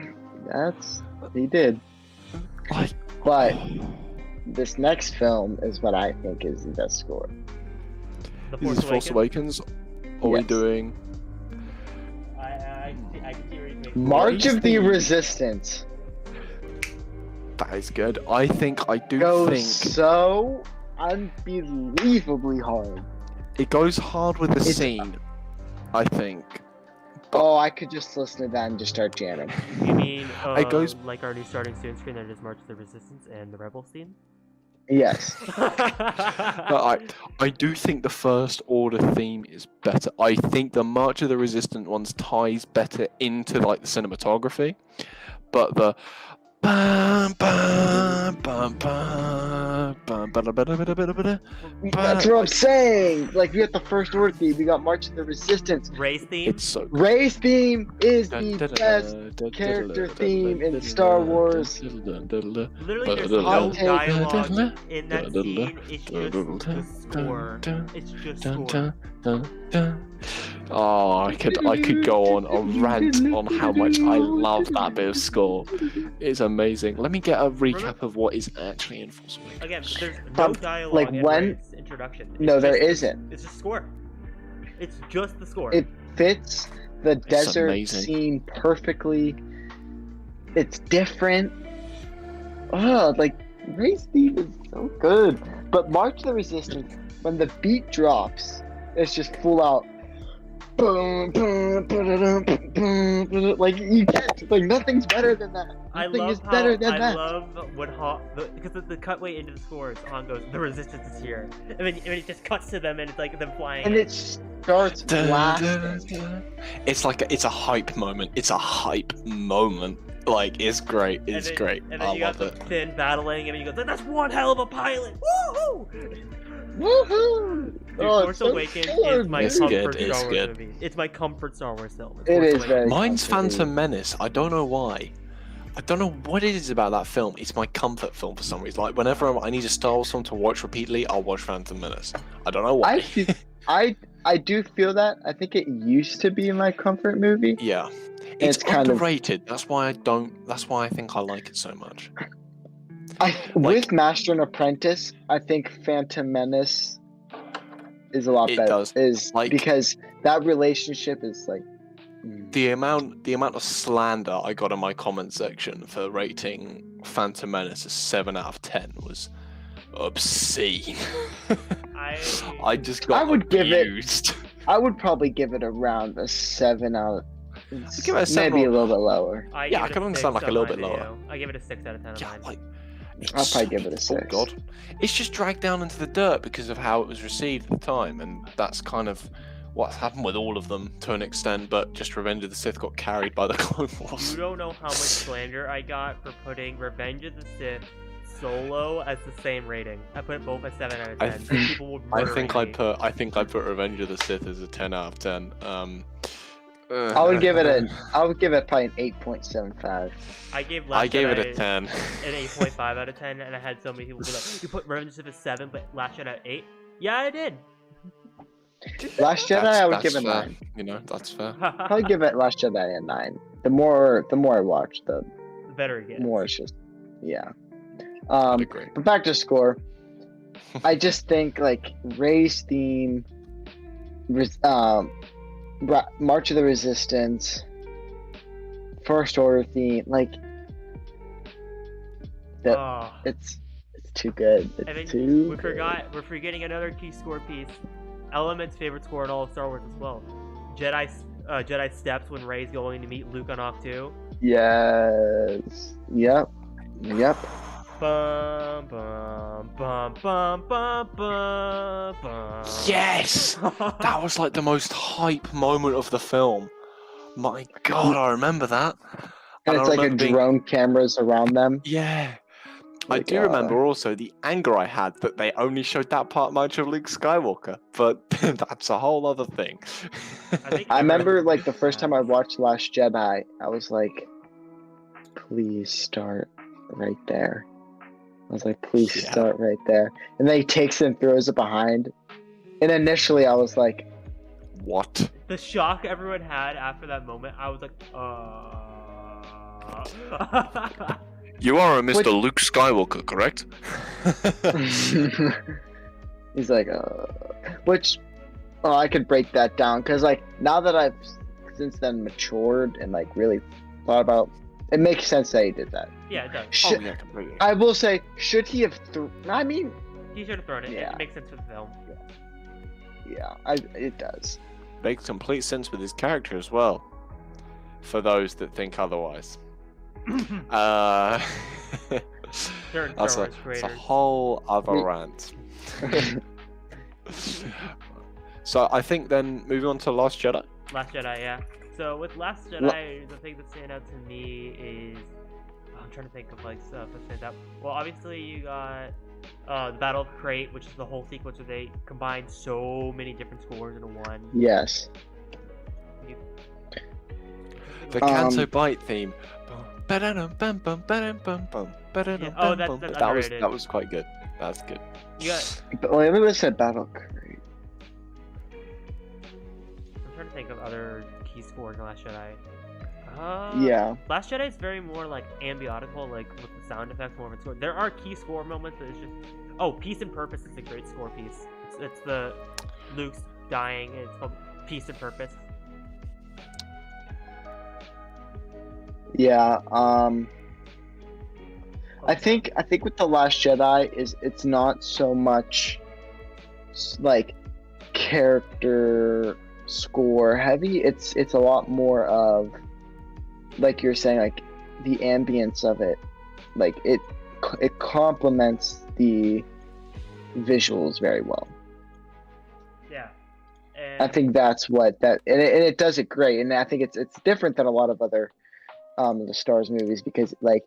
he did. Like, But this next film is what I think is the best score. The is this Force Awakens? Are we Yes. doing? I can see where he's making. March of the the- Resistance That is good. I think I do goes think so unbelievably hard. it goes hard with the It's- scene. I think. Oh, I could just listen to that and just start jamming. You mean It goes- like our new starting soon screen that is March of the Resistance and the Rebels theme? Yes. But I do think the First Order theme is better. I think the March of the Resistance ones ties better into like the cinematography, but the Bum, bum, bum, bum, bum, bada, bada, bada, bada, bada. That's what I'm saying. Like, we got the First Order theme. We got March of the Resistance. Race theme. It's so Ray's theme is the best character theme in Star Wars. Literally, there's I'll no take- dialogue in that scene. It's just the score. It's just score. Oh, I could go on a rant on how much I love that bit of score. It's amazing. Let me get a recap of what is actually in Force Awakens. Again, there's no dialogue like in when- Rey's introduction. It's No, there just- isn't. It's just score. It's just the score. It fits the desert amazing. scene perfectly. It's different. Oh, like Ray's theme is so good. But March of the Resistance, when the beat drops, it's just full out. Boom, boom, ba-da-dum, boom, ba-da. Like you can't, like nothing's better than that. I Nothing love is how better than I that. love when because the cutway into the scores, Han goes, "The Resistance is here," and then it just cuts to them, and it's like them flying. And it starts blasting. It's a hype moment. It's a hype moment. Like it's great. It's great. And then I you got love the it. Finn battling, and you go, "That's one hell of a pilot!" Woohoo! Woohoo! Dude, Oh, Force it's so Awakens is good, my man. It's comfort good, Star it's Wars good. movie. It's my comfort Star Wars film. It Force is Awakens. very- Mine's comforting. Phantom Menace. I don't know why. I don't know what it is about that film. It's my comfort film for some reason. Like whenever I need a Star Wars film to watch repeatedly, I'll watch Phantom Menace. I don't know why. I do feel that. I think it used to be my comfort movie. Yeah, It's it's kind of- underrated. That's why I don't. That's why I think I like it so much. With Master and Apprentice, I think Phantom Menace is a lot It better. does. Is Like- because that relationship is like. The amount of slander I got in my comment section for rating Phantom Menace a 7 out of 10 was obscene. I just got I would give it- abused. I would probably give it around a 7 out. give it a 7 maybe a or- little bit lower. I Yeah, give I it can a understand, 6 like, a little on bit mine, lower. you know. I give it a 6 out of 10 on Yeah, mine. like I'll probably give it a 6. Oh god, it's just dragged down into the dirt because of how it was received at the time, and that's kind of what's happened with all of them to an extent. But just Revenge of the Sith got carried by the Clone Wars. You don't know how much slander I got for putting Revenge of the Sith Solo as the same rating. I put both at 7 out of 10. I People would I murder think me. I put Revenge of the Sith as a 10 out of 10. I would give it probably an 8.75. I gave Last I gave it a Jedi 10. an 8.5 out of 10, and I had so many people be like, "You put Revenge of the Sith 7, but Last Jedi 8." Yeah, I did. Last Jedi, I would give it a fair. 9. You know, that's fair. I'll give it Last Jedi a 9. The more I watch, the The better it gets. more it's just, yeah. I'd agree. But back to score. I just think like Rey's theme, March of the Resistance, First Order theme, like that. Oh. It's too good. And It's then too. we're forgetting another key score piece. Element's favorite score in all of Star Wars as well. Jedi steps when Rey's going to meet Luke on Octu. Yes. Yep. Bum bum bum bum bum bum bum. Yes! That was like the most hype moment of the film. My god, I remember that. And I it's like a remember being- drone cameras around them. Yeah. I Like, do remember also the anger I had that they only showed that part much of Luke Skywalker, but that's a whole other thing. I remember like the first time I watched Last Jedi, I was like, please start right there. I was like, please Yeah. start right there. And then he takes it and throws it behind. And initially I was like, What? The shock everyone had after that moment, I was like, You are a Mr. Which- Luke Skywalker, correct? he's like, which, I could break that down. Because like, now that I've since then matured and like really thought about, it makes sense that he did that. Yeah, it does. Should, yeah, completely. I will say, should he have I mean, He should have thrown it. Yeah. It makes sense for the film. yeah, it does. Makes complete sense with his character as well. For those that think otherwise. Certain That's Star a, Wars it's a creators. whole other We- rant. So I think then moving on to Last Jedi. Last Jedi, yeah. So with Last Jedi, the thing that stand out to me is I'm trying to think of like stuff that stands out. Well, obviously you got the Battle of Crate, which is the whole sequence where they combine so many different scores into one. Yes. The Canto Bite theme. Yeah, oh, that's underrated. That was quite good. That's good. You got. But wait, let me listen to Battle Crate. I'm trying to think of other key scores in Last Jedi. Yeah. Last Jedi is very more like ambiotical, like with the sound effects more of a score. There are key score moments, but it's just Peace and Purpose is a great score piece. It's the Luke's dying, and it's called Peace and Purpose. Yeah. I think with The Last Jedi it's not so much like character score heavy. It's a lot more of, like you're saying, like the ambience of it. Like it complements the visuals very well. Yeah. I think that's what and it does it great. And I think it's different than a lot of other the Star Wars movies, because like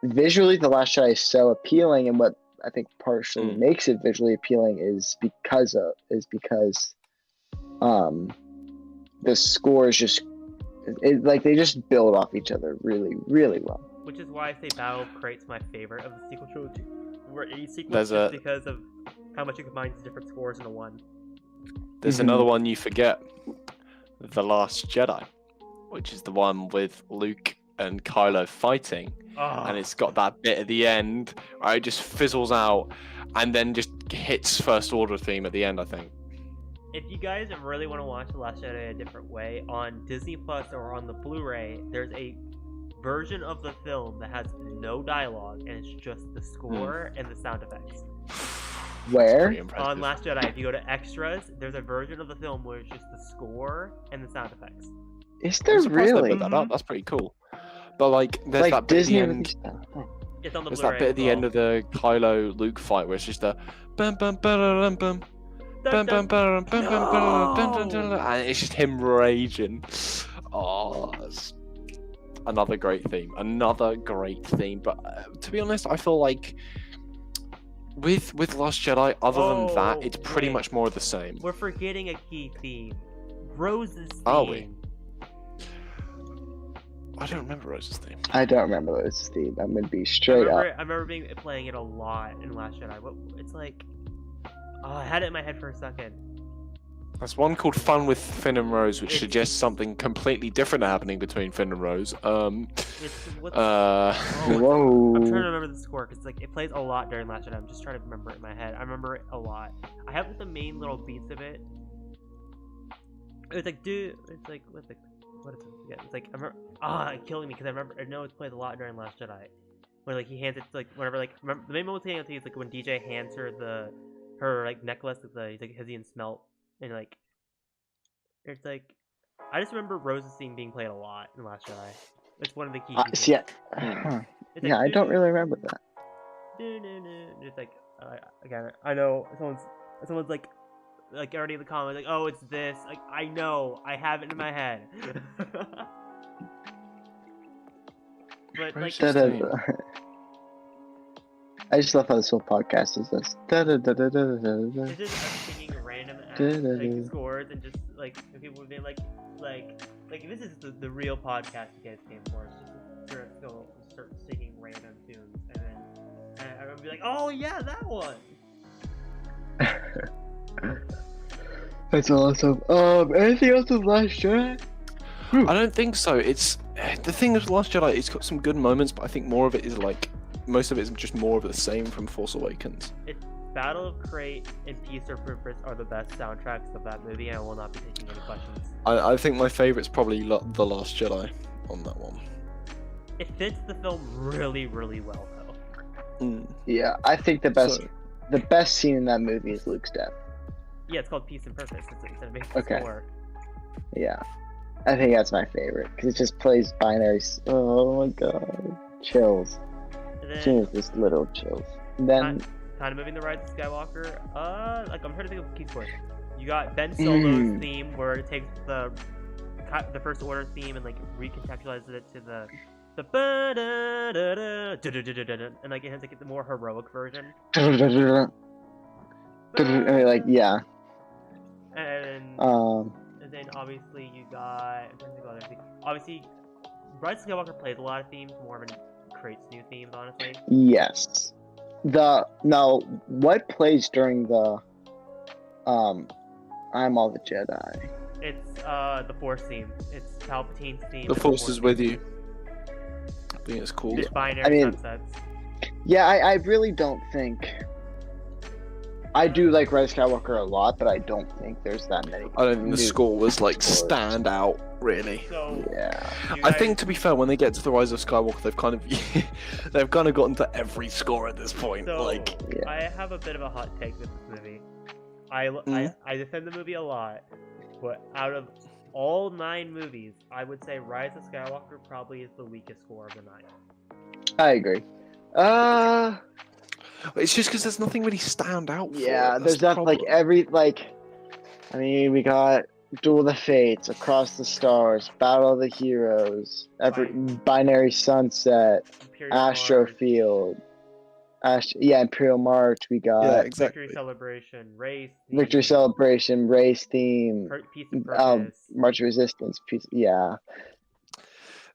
visually The Last Jedi is so appealing, and what I think partially makes it visually appealing is because the scores just like they just build off each other really, really well. Which is why I say Battle of Crate's my favorite of the sequel trilogy. Where each sequence is because of how much it combines different scores into one. There's another one you forget. The Last Jedi, which is the one with Luke and Kylo fighting. And it's got that bit at the end where it just fizzles out and then just hits First Order theme at the end, I think. If you guys really want to watch The Last Jedi a different way, on Disney Plus or on the Blu-ray, there's a version of the film that has no dialogue, and it's just the score and the sound effects. Where? On Last Jedi, if you go to extras, there's a version of the film where it's just the score and the sound effects. Is there really? That's pretty cool. But like, there's like that bit Disney at the end. It's on the There's Blu-ray that bit at the as end of the Kylo Luke fight where it's just a bum bum bum bum bum bum bum bum, and it's just him raging. Oh, that's another great theme. But to be honest, I feel like with Last Jedi, other than that, it's pretty much more of the same. We're forgetting a key theme. Rose's theme. Are we? I don't remember Rose's theme. I don't remember Rose's theme. I'm gonna be straight up. I remember playing it a lot in Last Jedi. It's like, I had it in my head for a second. There's one called Fun with Finn and Rose, which suggests something completely different happening between Finn and Rose. Whoa. I'm trying to remember the score because like it plays a lot during Last Jedi. I'm just trying to remember it in my head. I remember it a lot. I have the main little beats of it. It's like, dude. It's like what is it? Yeah, it's like I remember. Killing me because I know it plays a lot during Last Jedi. When like he hands it like whenever like remember, the main moment is like when DJ hands her her like necklace with the like Hessian smelt. And like, it's like, I just remember Rose's theme being played a lot in Last Jedi. It's one of the key. Yeah, like, I don't really remember that. It's like, again, I know someone's like already in the comments, like, oh, it's this. Like, I know, I have it in my head. But like, I just love how this whole podcast is this. It's just us singing random like scores and just like people would be like this is the real podcast you guys came for. It's just to start singing random tunes and then I would be like, oh yeah, that one. That's awesome. Anything else with Last Jedi? I don't think so. It's the thing with Last Jedi. It's got some good moments, but I think more of it is like. Most of it is just more of the same from Force Awakens. Battle of Crate and Peace or Purpose are the best soundtracks of that movie, and I will not be taking any questions. I think my favorite's probably The Last Jedi on that one. It fits the film really, really well, though. Yeah, I think the best scene in that movie is Luke's death. Yeah, it's called Peace and Purpose. It's an amazing score. Yeah, I think that's my favorite because it just plays binary. Oh my god, chills. Just little chills. And then kind of moving the Rise of Skywalker. Like I'm trying to think of key scores. You got Ben Solo's theme where it takes the First Order theme and like recontextualizes it to the the ba-da-da-da, and like it has like the more heroic version. Like, yeah. And then obviously you got obviously Rise of Skywalker plays a lot of themes, more of creates new themes, honestly. Yes. Now what plays during the I'm All the Jedi? It's the Force theme. It's Palpatine's theme. The Force is with you. I think it's called. It's binary I mean, sunsets. Yeah, I really don't think. I do like Rise of Skywalker a lot, but I don't think there's that many. I don't think the new score was like scores. stand out really. So Yeah. I think, to be fair, when they get to the Rise of Skywalker, they've kind of gotten to every score at this point. So Like, Yeah. I have a bit of a hot take with this movie. I defend the movie a lot, but out of all 9 movies, I would say Rise of Skywalker probably is the weakest score of the 9. I agree. it's just because there's nothing really stand out. Yeah, for it. there's That's that the like I mean, we got Duel of the Fates, Across the Stars, Battle of the Heroes, Binary Sunset, Imperial Astro March, Field, Imperial March. We got Yeah, exactly. Victory Celebration, Race, Victory Theme, Celebration, Race Theme, Peace and Purpose. March of Resistance. Yeah,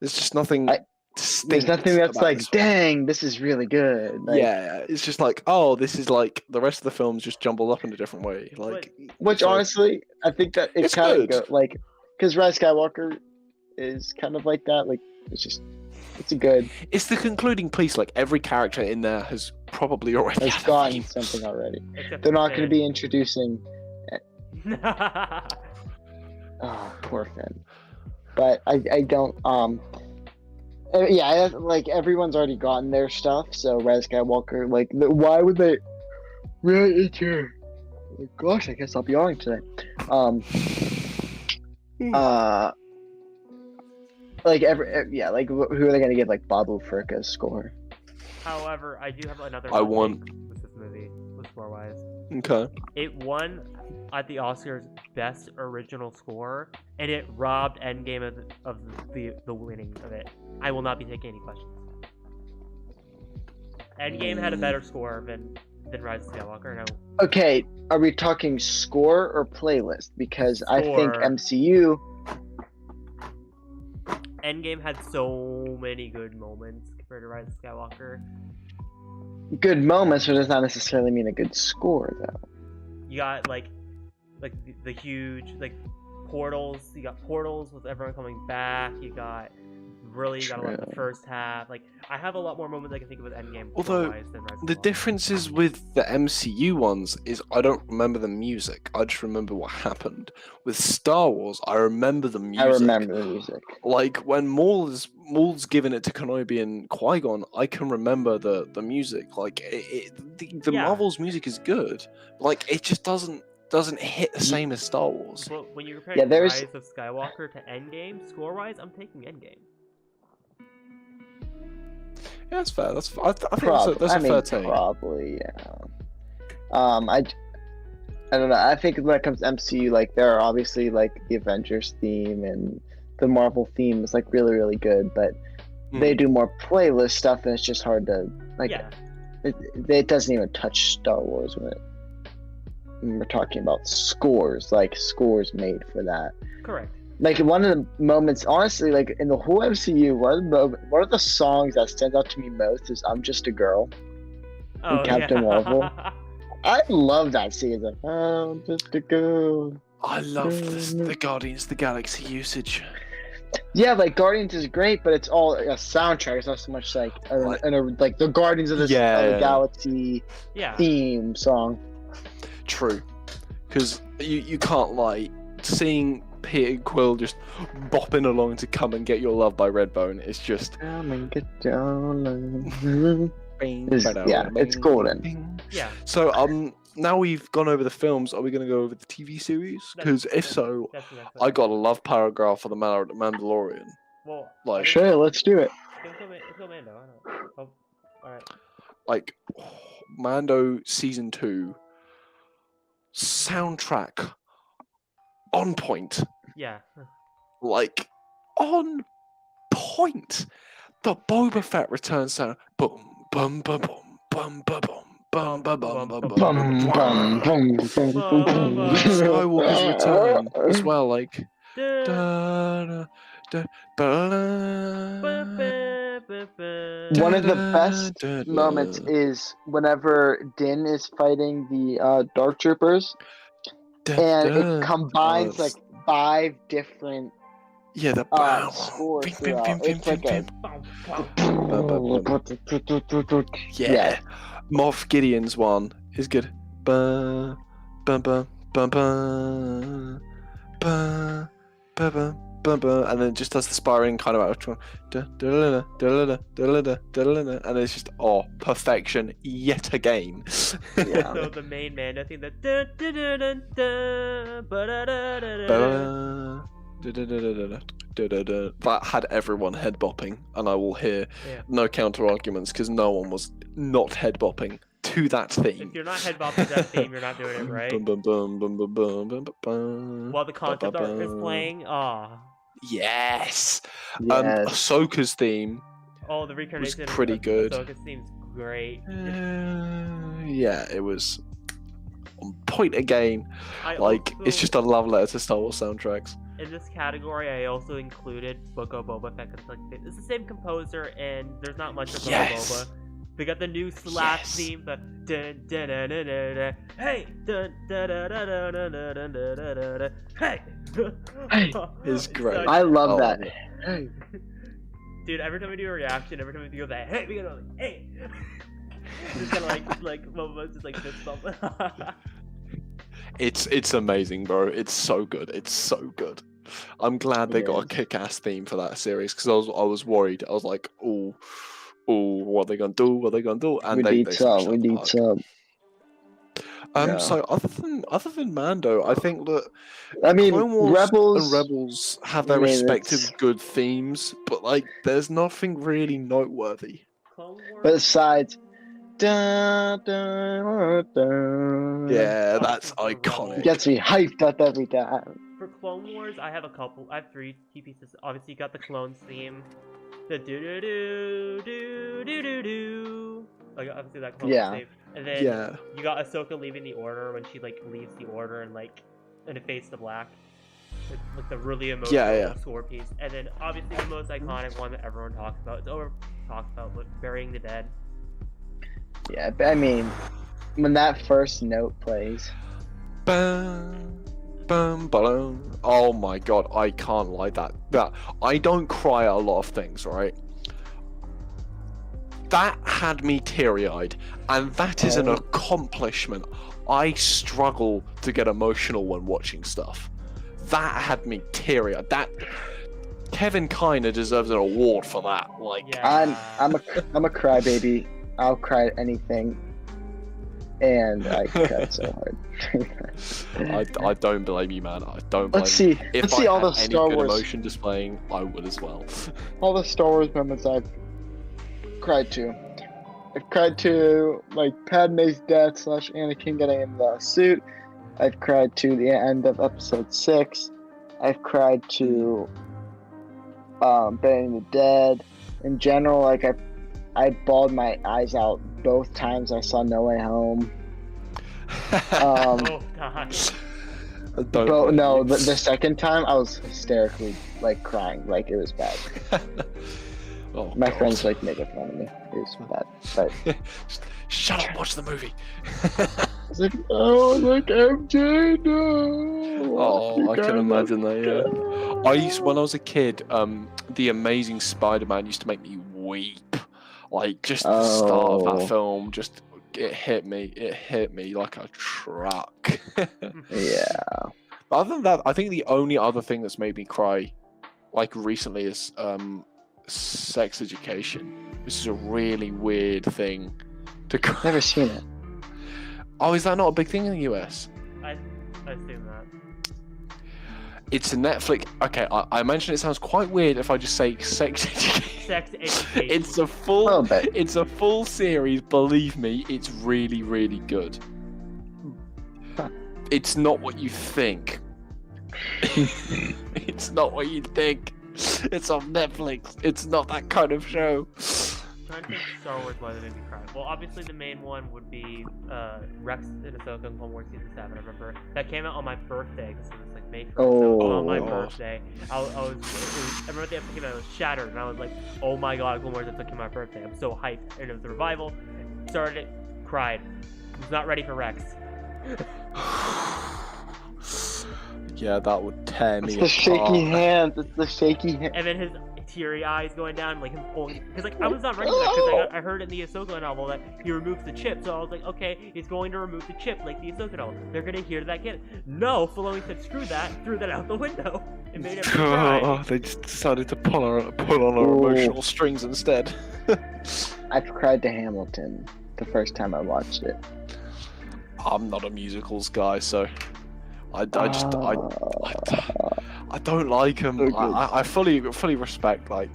There's just nothing. Distinct there's nothing that's about like, this one. dang, this is really good. Like, Yeah, it's just like, oh, this is like the rest of the films just jumbled up in a different way. Like, which so- honestly, I think that It's kind of good. like, because Rise of Skywalker is kind of like that. Like, it's a good. it's the concluding piece. Like every character in there has probably already Has had a gotten theme. something already. Except They're for not going to Finn. be introducing. Finn. Oh, poor Finn. But I don't. Yeah, like everyone's already gotten their stuff. So Rise of Skywalker, like, why would they? Really into. Gosh, I guess I'll be yawning today. Like like who are they gonna give like Babu Furka's score? However, I do have another. I hot won. take with this movie, with score wise. Okay. It won at the Oscars Best Original Score, and it robbed Endgame of the winning of it. I will not be taking any questions. Endgame had a better score than Rise of Skywalker. No, Okay, are we talking score or playlist? Because I think Score. MCU. Endgame had so many good moments compared to Rise of Skywalker. Good moments, but does not necessarily mean a good score, though. You got like the huge portals. You got portals with everyone coming back. You got a lot of the True. first half. Like I have a lot more moments I can think of with Endgame. Although, score-wise than Rise of The Skywalker. differences with the MCU ones is I don't remember the music. I just remember what happened. With Star Wars, I remember the music. I remember the music. Like when Maul's given it to Kenobi and Qui-Gon, I can remember the music. Like the Yeah. Marvel's music is good. Like it just doesn't hit the same as Star Wars. Well, when you're comparing Yeah, there's- Rise of Skywalker to Endgame, score-wise, I'm taking Endgame. Yeah, that's fair. I think Probably. that's a fair take. Probably, yeah. I don't know. I think when it comes to MCU, like there are obviously like the Avengers theme and the Marvel theme is like really really good, but they do more playlist stuff, and it's just hard to like. Yeah, It doesn't even touch Star Wars when we're talking about scores, like scores made for that. correct. Like one of the moments, honestly, like in the whole MCU, one of the songs that stands out to me most is "I'm Just a Girl." Oh, Captain yeah. Marvel. I love that scene. It's like, "I'm just a girl." I love the Guardians of the Galaxy usage. Yeah, like Guardians is great, but it's all a soundtrack. It's not so much like like the Guardians of the Galaxy Yeah. theme song. True, because you can't lie. Seeing Peter Quill just bopping along to "Come and Get Your Love" by Redbone is just Come and get your love. It's golden. Yeah. So now we've gone over the films. Are we going to go over the TV series? Because if so, That's the next I one. got a love paragraph for the Mandalorian. Well, Like, Sure, let's do it. let's go Mando. I don't know. Oh, all right. like Mando season 2 soundtrack on point. Yeah. Like on point. the Boba Fett return sound. Boom, bum, bum, bum, bum, bum, bum, bum, bum, bum, bum, Bum, bum, bum, bum, bum. Skywalker's return as well, like. Duh. Da, da, da, ba, One of the best moments is whenever Din is fighting the Dark Troopers, and it combines like 5 different yeah, the scores Bing, throughout. bing, bing, It's like bing, a yeah. Moff Gideon's one is good. Ba, ba, ba, ba, ba, ba, ba, ba, ba, ba, and then it just does the sparring kind of outro. And it's just perfection yet again. Yeah. So the main Mando thing, that that had everyone head bopping, and I will hear Yeah. no counter arguments because no one was not head bopping to that theme. If you're not head bopping that theme, you're not doing it right. Bum, bum, bum, bum, bum, bum, bum, bum. While the concept art is playing, Yes. Yes. Ahsoka's theme. Oh, the reincarnation Was pretty good. Ahsoka seems great. Yeah, it was on point again. Like it's just a love letter to Star Wars soundtracks. In this category, I also included Book of Boba Fett because like, it's the same composer, and there's not much of Boba. They got the new slap theme, the dun dun dun dun dun dun, hey dun dun dun dun dun dun dun dun dun dun dun, hey. It's great. I love that. Dude, every time we do a reaction, every time we do that, hey, we gotta like, hey. Just kind of like Boba's just like this bump. It's amazing, bro. It's so good. It's so good. I'm glad they got a kick-ass theme for that series because I was worried. I was like, oh, what are they gonna do? What are they gonna do? And we need some. We need some. So other than Mando, I think that I mean, Clone Wars Rebels and Rebels have their respective good themes, but like, there's nothing really noteworthy. Besides. Dun, dun, dun. Yeah, that's iconic. Gets me hyped up every time. For Clone Wars, I have 3 key pieces. Obviously, you got the clones theme, the do do do do do do do. Like obviously that clone theme, and then you got Ahsoka leaving the Order when she like leaves the Order and it fades to black. It's like the really emotional score piece, and then obviously the most iconic one that everyone talks about. It's over talked about, but Burying the Dead. Yeah, but I mean, when that first note plays. Bum, bum, bum. Oh my god, I can't like that. I don't cry at a lot of things, right? That had me teary-eyed, and that is an accomplishment. I struggle to get emotional when watching stuff. That had me teary-eyed. That Kevin kinda deserves an award for that. Like, I'm a crybaby. I'll cry at anything, and I cried so hard. I don't blame you, man. I don't blame you. If Let's see all the any Star good Wars emotion displaying, I would as well. All the Star Wars moments I've cried to. I've cried to like Padme's death / Anakin getting in the suit. I've cried to the end of Episode 6. I've cried to Burying the Dead. In general, like I bawled my eyes out both times I saw No Way Home. Oh gosh. The second time I was hysterically like crying, like it was bad. My friends like making fun of me. It was bad, but shut up, watch the movie. It's like, oh, like MJ, no. Oh, I can imagine that. Yeah, when I was a kid, The Amazing Spider-Man used to make me weep. Like just the start of that film, it hit me like a truck. Yeah. But other than that, I think the only other thing that's made me cry, like recently, is Sex Education. This is a really weird thing to cry. Never seen it. Oh, is that not a big thing in the US? I assume that. It's a Netflix. Okay, I mentioned it sounds quite weird if I just say Sex Education. Sex Education. It's a full series. Believe me, it's really, really good. It's not what you think. It's not what you think. It's on Netflix. It's not that kind of show. I'm trying to think of Star Wars why they made me cry. Well, obviously the main one would be Rex and Ahsoka in Clone Wars Season 7. I remember that came out on my birthday because it was like May 1st. So on my birthday, I remember the episode came out, I was shattered, and I was like, oh my god, Clone Wars episode came out on my birthday. I'm so hyped. And it was the revival. Started it, cried. Was not ready for Rex. Yeah, that would tear me It's the shaky apart. hands. It's the shaky hands. And then his teary eyes going down, like him pulling. Because like I was not ready for that because I heard in the Ahsoka novel that he removes the chip. So I was like, okay, he's going to remove the chip like the Ahsoka novel. They're gonna hear that kid. No, Filoni said screw that, threw that out the window. It made him cry. Oh, they just decided to pull on our emotional strings instead. I cried to Hamilton the first time I watched it. I'm not a musicals guy, so I don't like him. Okay. I fully respect like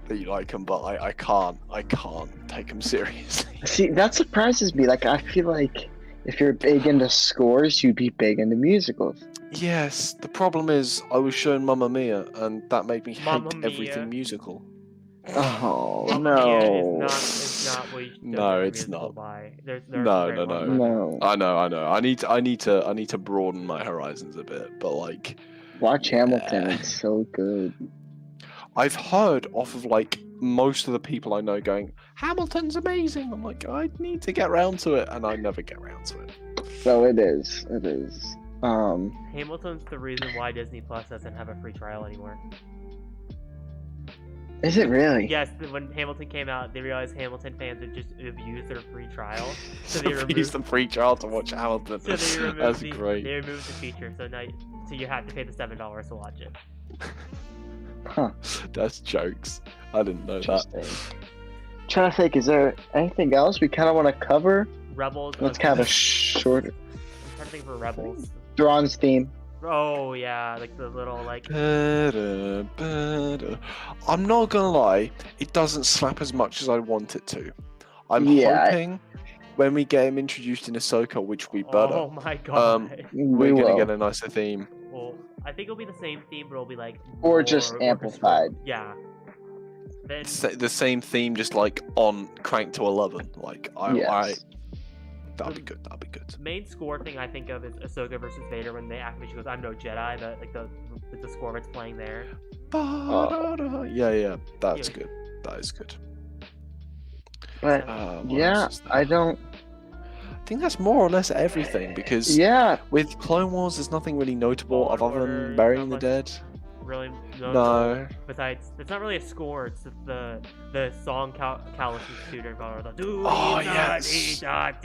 that you like him, but I can't take him seriously. See, that surprises me. Like, I feel like if you're big into scores, you'd be big into musicals. Yes, the problem is I was shown Mamma Mia, and that made me hate Mamma Mia. everything musical. Oh, Mamma Mia no. is not what you should No, judge a it's musical not. by. There's No, great no, ones. No. I know. I need to broaden my horizons a bit, but like Watch Hamilton. It's so good. I've heard off of like most of the people I know going, Hamilton's amazing. I'm like, I need to get round to it, and I never get round to it. So it is. It is. Hamilton's the reason why Disney Plus doesn't have a free trial anymore. Is it really? Yes, when Hamilton came out, they realized Hamilton fans would just abuse their free trial, so they Use removed. the free trial to watch Hamilton. So they removed That's the, great. They removed the feature, so now so you have to pay the $7 to watch it. Huh. That's jokes. I didn't know that. Interesting. Trying to think, is there anything else we kind of want to cover? Rebels. Let's kind of short. I'm trying to think for Rebels. Thrawn's theme. Oh yeah, like the little like. I'm not gonna lie, it doesn't slap as much as I want it to. I'm hoping when we get him introduced in Ahsoka, which we better, Oh my god. we're We gonna will. get a nicer theme. Well, I think it'll be the same theme, but it'll be like. Or just more amplified. orchestral. Yeah. Then The same theme, just like on cranked to 11. Like Yes. that'd be good. That'd be good. the main score thing I think of is Ahsoka versus Vader when they activate. She goes, "I'm no Jedi." The score that's playing there. Yeah, that's Yeah. good. That is good. But What yeah, else is there? I don't. I think that's more or less everything because Yeah, with Clone Wars, there's nothing really notable Fallen other Order, than burying the not dead. Really. No. Besides, it's not really a score. It's just the song Callus Institute or the. Oh, yes. That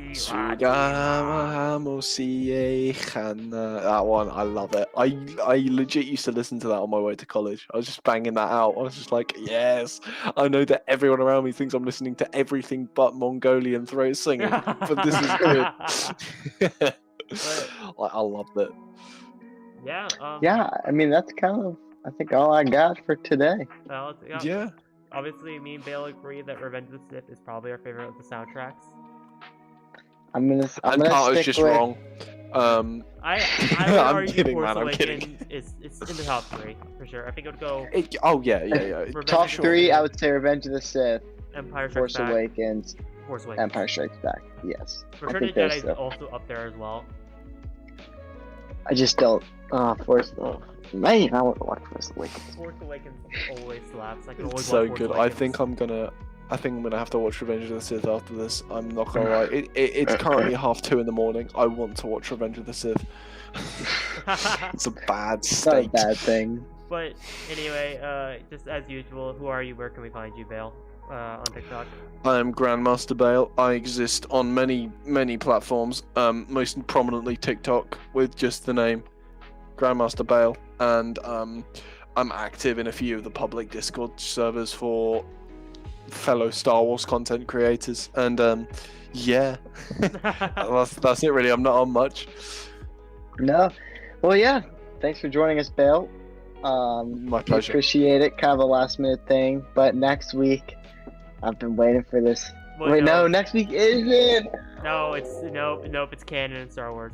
one, I love it. I legit used to listen to that on my way to college. I was just banging that out. I was just like, yes. I know that everyone around me thinks I'm listening to everything but Mongolian throat singing, but this is good. I loved it. Yeah. yeah. I mean, that's kind of, I think, all I got for today. Well, Yeah. Obviously, me and Bale agree that Revenge of the Sith is probably our favorite of the soundtracks. I'm And gonna Carter's stick just with. wrong. I would I'm argue kidding, Force man, I'm Awakens kidding. is it's in the top 3 for sure. I think it would go Yeah. Revenge Top of the three, Sith, I would say Revenge of the Sith, Empire Strikes Force Back, Awakens, Force Awakens. Empire Strikes Back. Yes. Return I of think the those Jedi is two. also up there as well. I just don't. Force. Oh, man, I want to watch Force Awakens. Force Awakens always slaps. I can It's always so watch Force good. Awakens. I think I'm gonna have to watch Revenge of the Sith after this. I'm not gonna lie. It's currently 2:30 in the morning. I want to watch Revenge of the Sith. It's a bad It's not a state. bad thing. But anyway, just as usual, who are you? Where can we find you, Bale? On TikTok. I am Grandmaster Bale. I exist on many platforms. Most prominently TikTok with just the name Grandmaster Bale, and I'm active in a few of the public Discord servers for fellow Star Wars content creators, and yeah, that's it really. I'm not on much. No. Well, yeah. Thanks for joining us, Bale. My We pleasure. appreciate it. Kind of a last minute thing, but next week, I've been waiting for this. Well, Wait, no, next week isn't. No, nope. It's canon in Star Wars.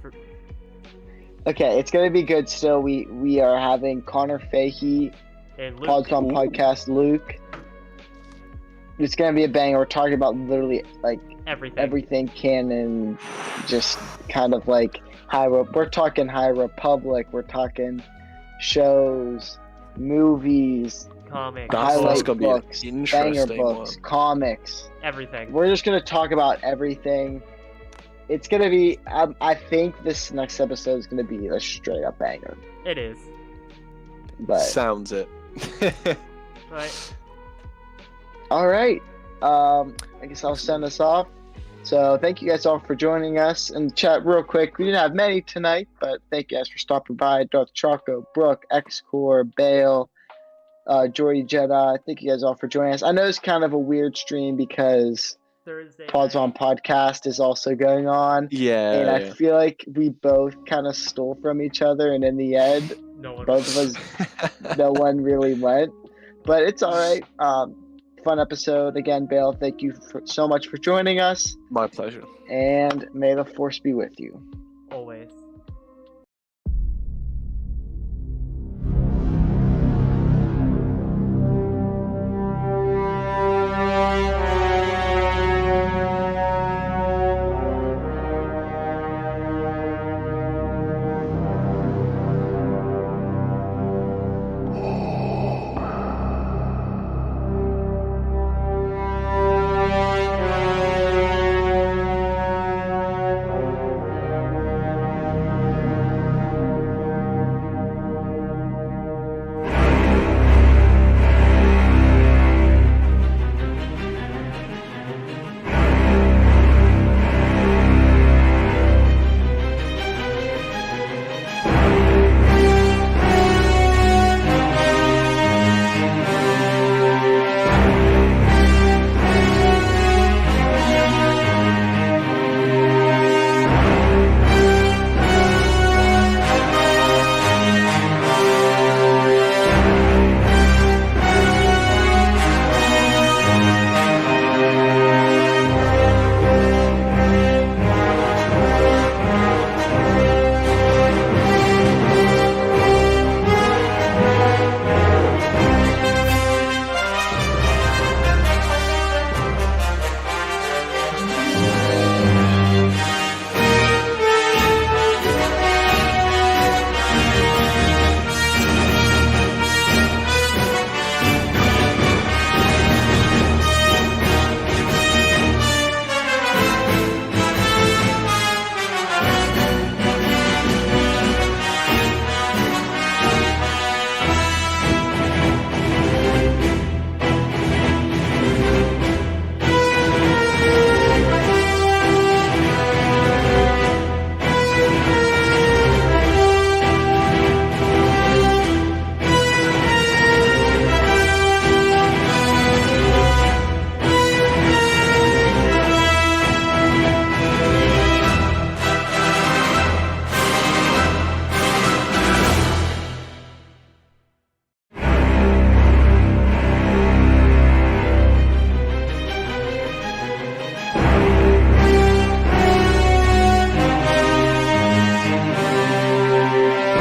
Okay, it's gonna be good. Still, we are having Connor Fahey And Luke. Podscom Podcast Luke. It's gonna be a banger. We're talking about literally like everything canon, just kind of like we're talking High Republic, we're talking shows, movies, comics, highlight gonna be books, an banger interesting books, one. comics. everything. We're just gonna talk about everything. It's gonna be. I think this next episode is gonna be a straight up banger. It is. But Sounds it. Right. all right. I guess I'll send us off. So thank you guys all for joining us in the chat real quick. We didn't have many tonight, but thank you guys for stopping by. Darth Choco, Brooke, X-Core, Bale, Jordy Jedi. Thank you guys all for joining us. I know it's kind of a weird stream because Thursday. Pods on Podcast is also going on. Yeah. And I feel like we both kind of stole from each other. And in the end, No one. both of us, no one really went. But it's all right. Fun episode. Again, Bale, thank you so much for joining us. My pleasure. And may the Force be with you.